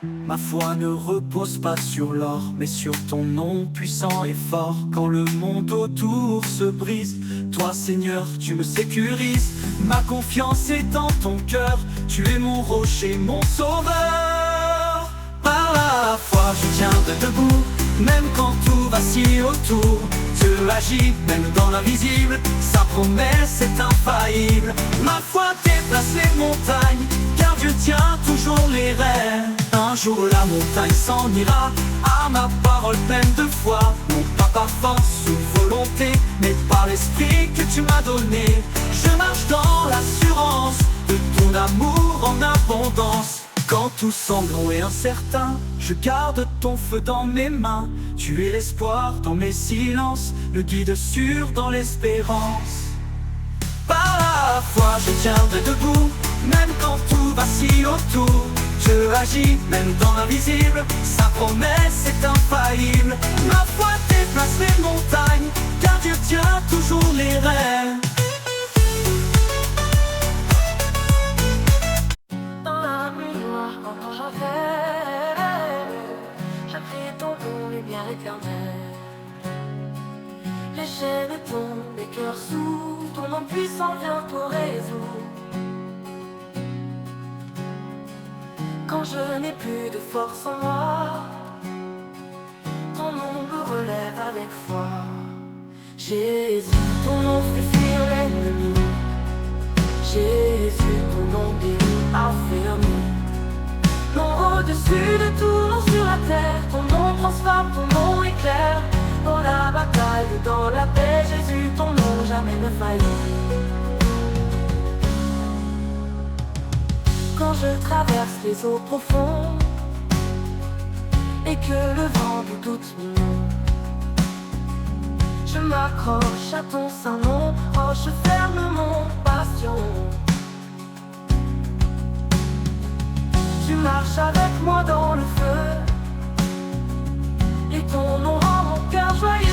Ma foi ne repose pas sur l'or, mais sur ton nom puissant et fort. Quand le monde autour se brise, toi Seigneur tu me sécurises. Ma confiance est en ton cœur, tu es mon rocher, mon sauveur. Par la foi je tiendrai debout, même quand tout vacille autour. Dieu agit, même dans l'invisible, sa promesse est infaillible. Ma foi déplace les montagnes, car Dieu tient toujours les rênes. Un jour la montagne s'en ira, à ma parole pleine de foi. Non pas par force ou volonté, mais par l'esprit que tu m'as donné. Je marche dans l'assurance de ton amour en abondance. Quand tout semble long et incertain, je garde ton feu dans mes mains. Tu es l'espoir dans mes silences, le guide sûr dans l'espérance. Par la foi je tiendrai debout, même quand tout vacille autour. Dieu agit, même dans l'invisible, sa promesse est infaillible. Ma foi déplace les montagnes, car Dieu tient toujours les rênes. Dans la nuit noire, quand j'appris ton nom, lumière éternelle. Les chaînes tombent, les cœurs sous, ton nom puissant vient pour résoudre. Quand je n'ai plus de force en moi, ton nom me relève avec foi. Jésus, ton nom fait fuir l'ennemi. Jésus, ton nom guérit, affermi. Non au-dessus de tout, non sur la terre. Ton nom transforme, ton nom éclaire. Dans la bataille ou dans la paix, Jésus, ton nom jamais ne faillit. Quand je traverse les eaux profondes et que le vent doute mon nom, je m'accroche à ton saint nom, roche ferme mon bastion. Tu marches avec moi dans le feu et ton nom rend mon cœur joyeux.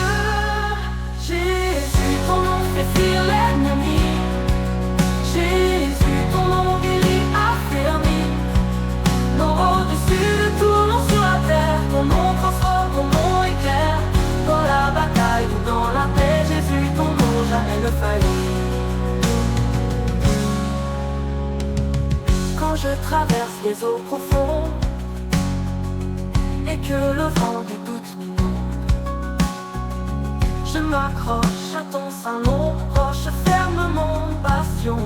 Jésus, ton nom fait fuir l'ennemi. Jésus, ton nom guérit, affermi. Non au-dessus de tout, non sur la terre. Ton nom transforme, ton nom éclaire. Dans la bataille ou dans la paix, Jésus, ton nom jamais ne faillit. Quand je traverse les eaux profondes et que le vent doute mon nom, je m'accroche à ton saint nom, roche ferme mon bastion.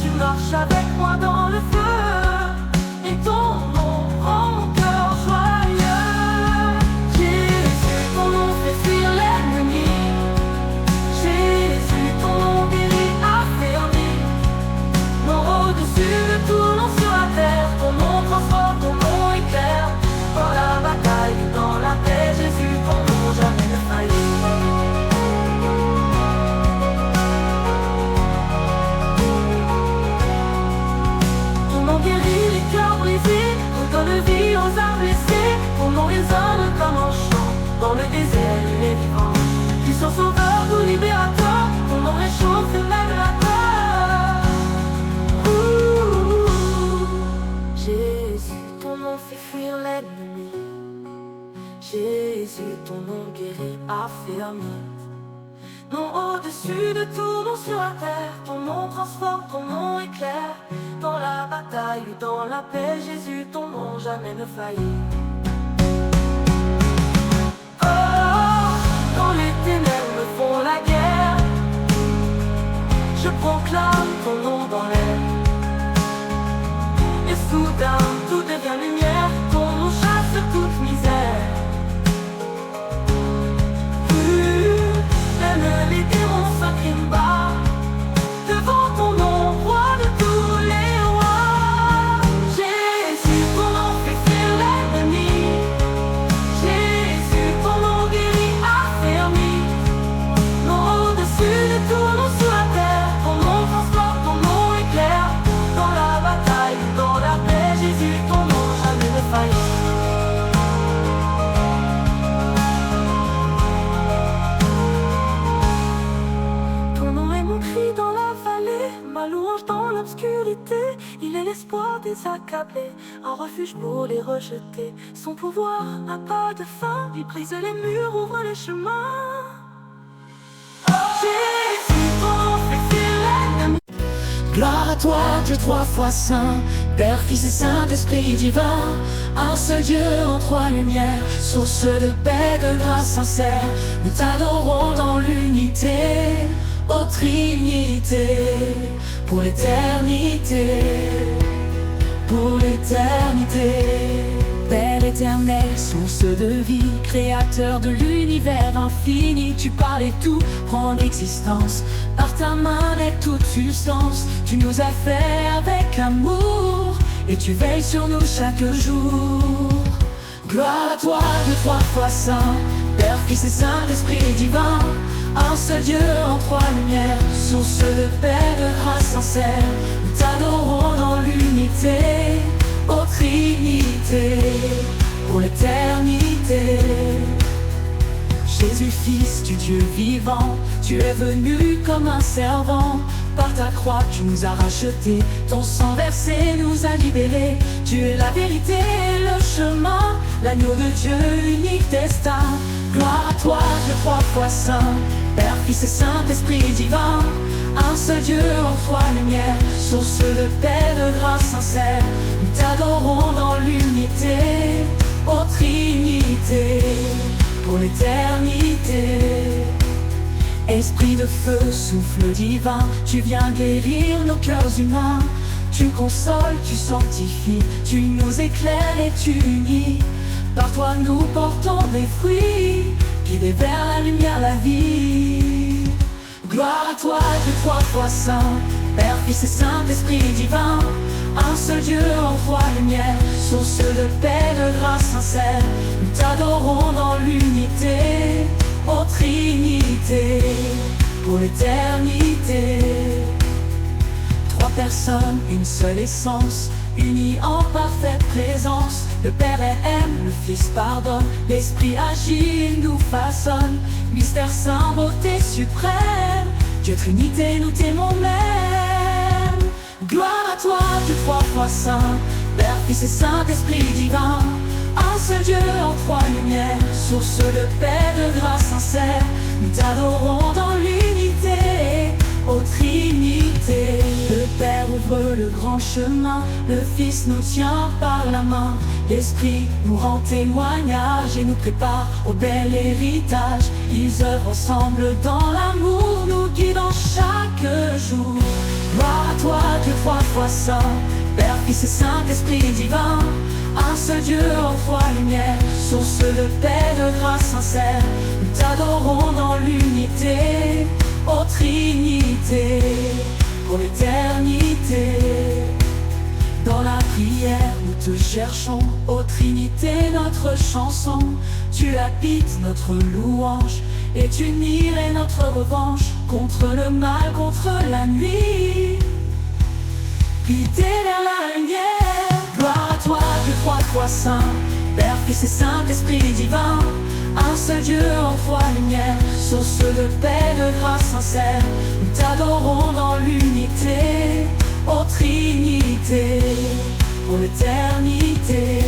Tu marches avec moi dans le feu et ton nom rend mon cœur joyeux. Jésus, ton nom fait fuir l'ennemi. Jésus, ton nom guérit, affermi. Non au-dessus de tout, non sur la terre. Ton nom transforme, ton nom éclaire. nom guéri, affermi. Non, au-dessus de tout, non sur la terre, ton nom transforme, ton nom éclaire. Dans la bataille ou dans la paix, Jésus, ton nom jamais ne faillit. Oh, quand les ténèbres me font la guerre, je proclame ton nom dans l'air. Et soudain, tout devient lumière, ton nom chasse toute misère. Même les démons s'inclinent bas devant ton nom, roi de tous les rois. Jésus, ton nom fait fuir l'ennemi. Jésus, ton nom guérit, affermi. Non, au-dessus de tout, non sous la terre, ton nom transporte, ton nom éclaire. Dans la bataille, dans la paix, Jésus, ton nom jamais ne faillit. Dans la vallée, ma louange dans l'obscurité. Il est l'espoir des accablés, un refuge pour les rejeter. Son pouvoir n'a pas de fin, il brise les murs, ouvre les chemins. Jésus, ton fait fuir l'ennemi. Gloire à toi, Dieu trois fois saint, Père, Fils et Saint-Esprit divin. Un seul Dieu en trois lumières, source de paix, de grâce sincère. Nous t'adorons dans l'unité, ô Trinité, pour l'éternité, pour l'éternité. Père éternel, source de vie, créateur de l'univers infini, tu parles et tout prend l'existence. Par ta main naît toute substance, tu nous as fait avec amour, et tu veilles sur nous chaque jour. Gloire à toi, Dieu trois fois saint, Père, Fils et Saint-Esprit divin. Un seul Dieu en trois lumières, source de paix, de grâce sincère. Nous t'adorons dans l'unité, ô Trinité, pour l'éternité. Jésus, Fils du Dieu vivant, tu es venu comme un servant. Par ta croix tu nous as rachetés, ton sang versé nous a libérés. Tu es la vérité et le chemin, l'agneau de Dieu, unique destin. Gloire à toi, Dieu trois fois saint, Père, Fils et Saint-Esprit divin. Un seul Dieu en trois lumières, source de paix, de grâce sincère. Nous t'adorons dans l'unité, ô Trinité, pour l'éternité. Esprit de feu, souffle divin, tu viens guérir nos cœurs humains. Tu consoles, tu sanctifies, tu nous éclaires et tu unis. Par toi nous portons des fruits, guidés vers la lumière, la vie. Gloire à toi, Dieu trois fois saint, Père, Fils et Saint-Esprit divin. Un seul Dieu en trois lumières, source de paix, de grâce sincère. Nous t'adorons dans l'unité, ô Trinité, pour l'éternité. Trois personnes, une seule essence, unis en parfaite présence. Le Père aime, le Fils pardonne, l'Esprit agit, il nous façonne. Mystère saint, beauté suprême, Dieu Trinité, nous t'aimons même. Gloire à toi, Dieu trois fois saint, Père, Fils et Saint-Esprit divin. Un seul Dieu en trois lumières, source de paix, de grâce sincère. Nous t'adorons dans l'unité, ô Trinité. Le Père ouvre le grand chemin, le Fils nous tient par la main. L'Esprit nous rend témoignage et nous prépare au bel héritage. Ils œuvrent ensemble dans l'amour, nous guidant chaque jour. Gloire à toi, Dieu trois fois saint, Père, Fils et Saint-Esprit divin. Un seul Dieu en trois lumières, source de paix, de grâce sincère. Nous t'adorons dans l'unité, ô Trinité, pour l'éternité. Dans la prière nous te cherchons, ô Trinité, notre chanson. Tu habites notre louange, et tu nierais notre revanche. Contre le mal, contre la nuit, guidé vers la lumière. Gloire à toi, Dieu trois fois saint, Père, Fils et Saint-Esprit divin. Un seul Dieu en trois lumières, source de paix, de grâce sincère. Nous t'adorons dans l'unité, ô Trinité, pour l'éternité.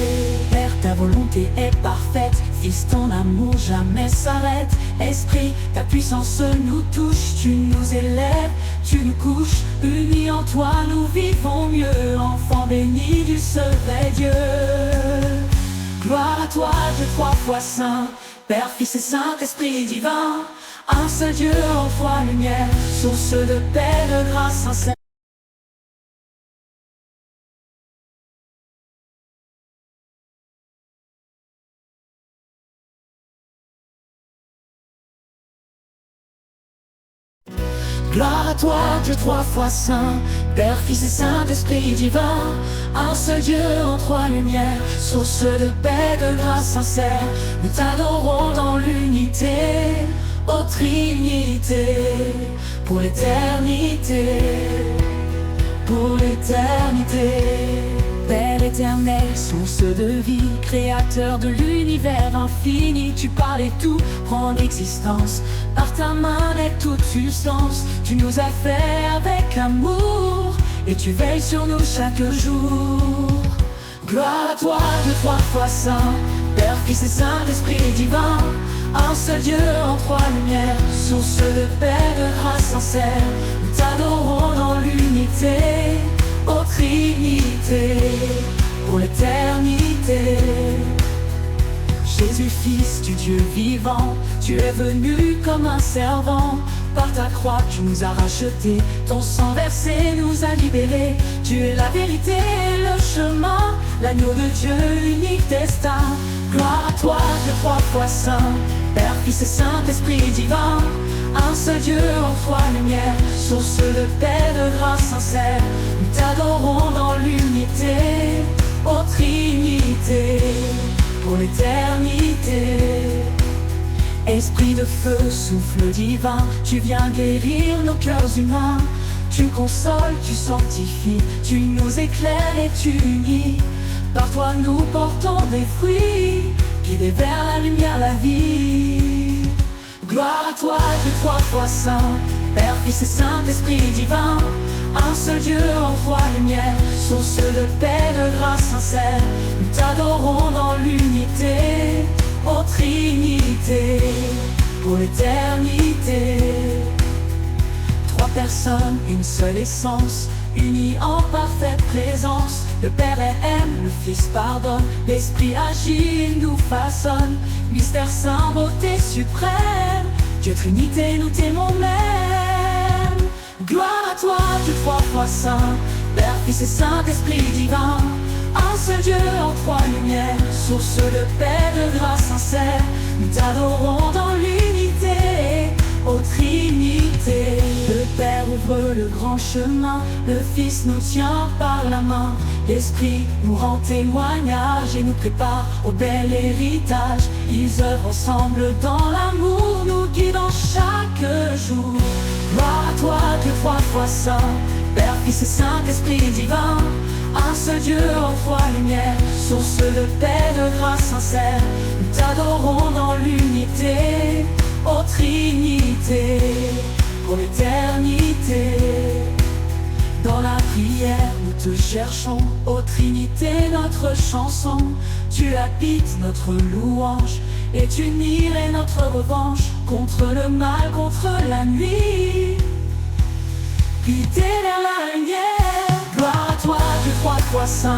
Père, ta volonté est parfaite, Fils, ton amour jamais s'arrête. Esprit, ta puissance nous touche. Tu nous élèves, tu nous couches. Unis en toi, nous vivons mieux. Enfants bénis du secret Dieu. Gloire à toi, Dieu trois fois saint, Père, Fils et Saint-Esprit divin. Un seul Dieu en foi, lumière, source de paix, de grâce sincère. Gloire à toi, Dieu trois fois saint, Père, Fils et Saint-Esprit divin. Un seul Dieu en trois lumières, source de paix, de grâce sincère. Nous t'adorons dans l'unité, ô Trinité, pour l'éternité, pour l'éternité. Père éternel, source de vie, créateur de l'univers infini, tu parles et tout prend existence. Par ta main naît toute substance, tu nous as fait avec amour, et tu veilles sur nous chaque jour. Gloire à toi, Dieu trois fois saint, Père, Fils et Saint-Esprit divin. Un seul Dieu en trois lumières, source de paix, de grâce sincère. Nous t'adorons dans l'unité, ô Trinité, pour l'éternité. Jésus, Fils du Dieu vivant, tu es venu comme un servant. Par ta croix, tu nous as rachetés, ton sang versé nous a libérés. Tu es la vérité, le chemin, l'agneau de Dieu, unique destin. Gloire à toi, Dieu trois fois saint, Père, Fils et Saint-Esprit divin. Un seul Dieu en foi lumière, source de paix, de grâce sincère. Nous t'adorons dans l'unité, ô Trinité, pour l'éternité. Esprit de feu, souffle divin, tu viens guérir nos cœurs humains. Tu consoles, tu sanctifies, tu nous éclaires et tu unis. Par toi nous portons des fruits, guidés vers la lumière, la vie. Gloire à toi, Dieu trois fois saint, Père, Fils et Saint-Esprit divin. Un seul Dieu en foi lumière, source de paix, de grâce sincère. Nous t'adorons dans l'unité, ô Trinité, pour l'éternité. Trois personnes, une seule essence, unis en parfaite présence. Le Père aime, le Fils pardonne, l'Esprit agit, nous façonne. Mystère saint, beauté suprême, Dieu Trinité, nous t'aimons même. Gloire à toi, Dieu trois fois saint, Père, Fils et Saint-Esprit divin. Un seul Dieu en trois lumières, source de paix, de grâce sincère. Nous t'adorons dans l'unité, ô Trinité. Le Père ouvre le grand chemin, le Fils nous tient par la main. L'Esprit nous rend témoignage et nous prépare au bel héritage. Ils œuvrent ensemble dans l'amour, nous guidant chaque jour. Gloire à toi, Dieu trois fois saint, Père, Fils et Saint-Esprit divin. Un seul Dieu en foi lumière, source de paix, de grâce sincère. Nous t'adorons dans l'unité, ô Trinité, pour l'éternité. Dans la prière, nous te cherchons, ô Trinité, notre chanson. Tu habites notre louange, et tu nierais notre revanche. Contre le mal, contre la nuit, guidé vers la lumière. Gloire à toi, Dieu trois fois saint,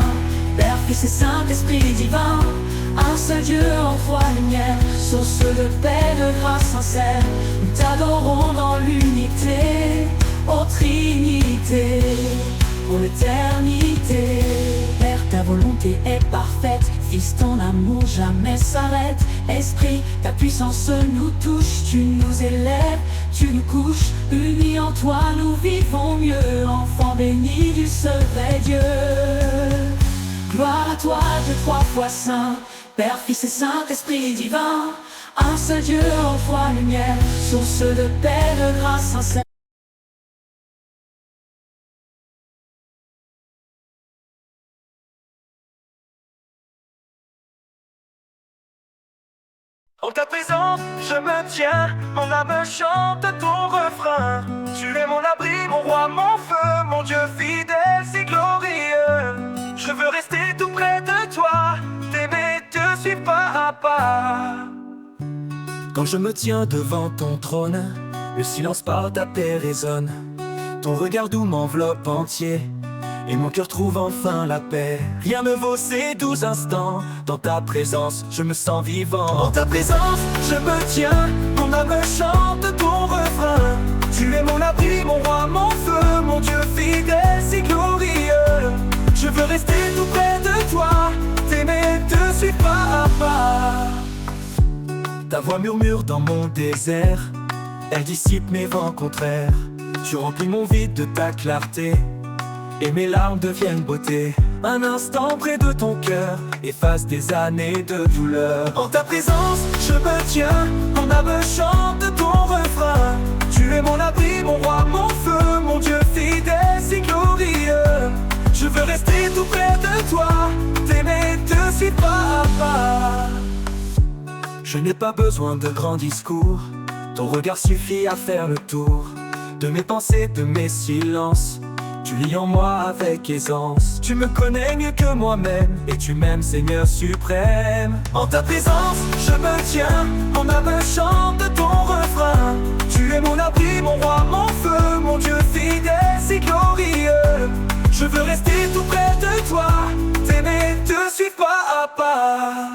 Père, Fils et Saint-Esprit divin. Un seul Dieu en foi lumière, source de paix, de grâce sincère. Nous t'adorons dans l'unité, ô Trinité, pour l'éternité. Père, ta volonté est parfaite, Fils, ton amour jamais s'arrête. Esprit, ta puissance nous touche, tu nous élèves, tu nous couches. Unis en toi, nous vivons mieux, enfants bénis du secret Dieu. Gloire à toi, Dieu trois fois saint, Père, Fils et Saint-Esprit divin. Un seul Dieu en foi lumière, source de paix, de grâce sincère. En ta présence, je me tiens, mon âme chante ton refrain. Tu es mon abri, mon roi, mon feu, mon Dieu fidèle, si glorieux. Je veux rester tout près de toi, t'aimer, te suivre pas à pas. Quand je me tiens devant ton trône, le silence par ta paix résonne. Ton regard doux m'enveloppe entier, et mon cœur trouve enfin la paix. Rien ne vaut ces 12 instants, dans ta présence je me sens vivant. En ta présence je me tiens, mon âme chante ton refrain. Tu es mon abri, mon roi, mon feu, mon Dieu fidèle si glorieux. Je veux rester tout près de toi, t'aimer, te suivre pas à pas. Ta voix murmure dans mon désert, elle dissipe mes vents contraires. Tu remplis mon vide de ta clarté, et mes larmes deviennent beauté. Un instant près de ton cœur efface des années de douleur. En ta présence je me tiens, mon âme chante ton refrain. Tu es mon abri, mon roi, mon feu, mon Dieu fidèle si glorieux. Je veux rester tout près de toi, t'aimer, te suivre pas à pas. Je n'ai pas besoin de grands discours, ton regard suffit à faire le tour de mes pensées, de mes silences. Tu lis en moi avec aisance. Tu me connais mieux que moi-même, et tu m'aimes, Seigneur suprême. En ta présence je me tiens, mon âme chante ton refrain. Tu es mon abri, mon roi, mon feu, mon Dieu fidèle si glorieux. Je veux rester tout près de toi, t'aimer, te suivre pas à pas.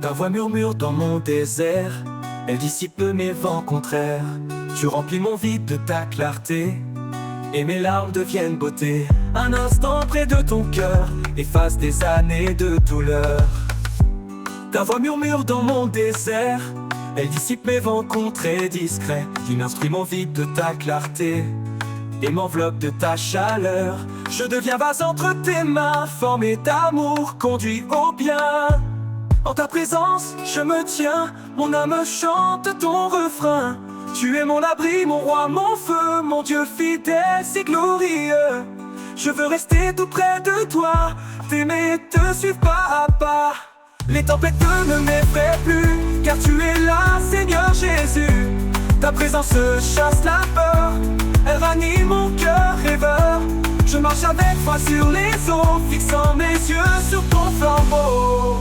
Ta voix murmure dans mon désert, elle dissipe mes vents contraires. Tu remplis mon vide de ta clarté, et mes larmes deviennent beauté. Un instant près de ton cœur efface des années de douleur. Ta voix murmure dans mon désert, elle dissipe mes vents contraires discrets. Tu m'instruis mon vide de ta clarté, et m'enveloppe de ta chaleur. Je deviens vase entre tes mains, formé d'amour, conduit au bien. En ta présence je me tiens, mon âme chante ton refrain. Tu es mon abri, mon roi, mon feu, mon Dieu fidèle si glorieux. Je veux rester tout près de toi, t'aimer, te suivre pas à pas. Les tempêtes ne m'effraient plus, car tu es là, Seigneur Jésus. Ta présence chasse la peur, elle ranime mon cœur rêveur. Je marche avec foi sur les eaux, fixant mes yeux sur ton flambeau.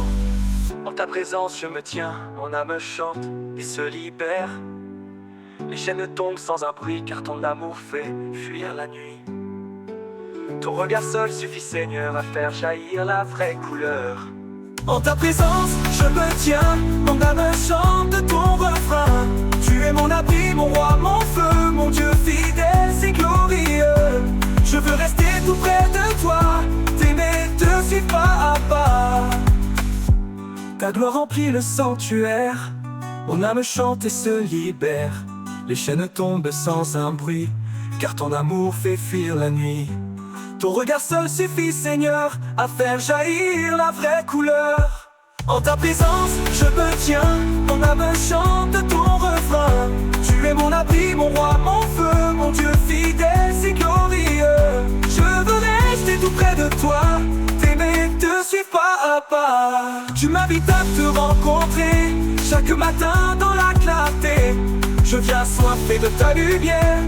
En ta présence je me tiens, mon âme chante et se libère. Les chaînes tombent sans un bruit, car ton amour fait fuir la nuit. Ton regard seul suffit, Seigneur, à faire jaillir la vraie couleur. En ta présence je me tiens, mon âme chante ton refrain. Tu es mon abri, mon roi, mon feu, mon Dieu fidèle si glorieux. Je veux rester tout près de toi, t'aimer, te suivre pas à pas. Ta gloire remplit le sanctuaire, mon âme chante et se libère. Les chaînes tombent sans un bruit, car ton amour fait fuir la nuit. Ton regard seul suffit, Seigneur, à faire jaillir la vraie couleur. En ta présence je me tiens, mon âme chante ton refrain. Tu es mon abri, mon roi, mon feu, mon Dieu fidèle si glorieux. Je veux rester tout près de toi, t'aimer, te suivre pas à pas. Tu m'invites à te rencontrer chaque matin dans la clarté. Je viens soifé de ta lumière,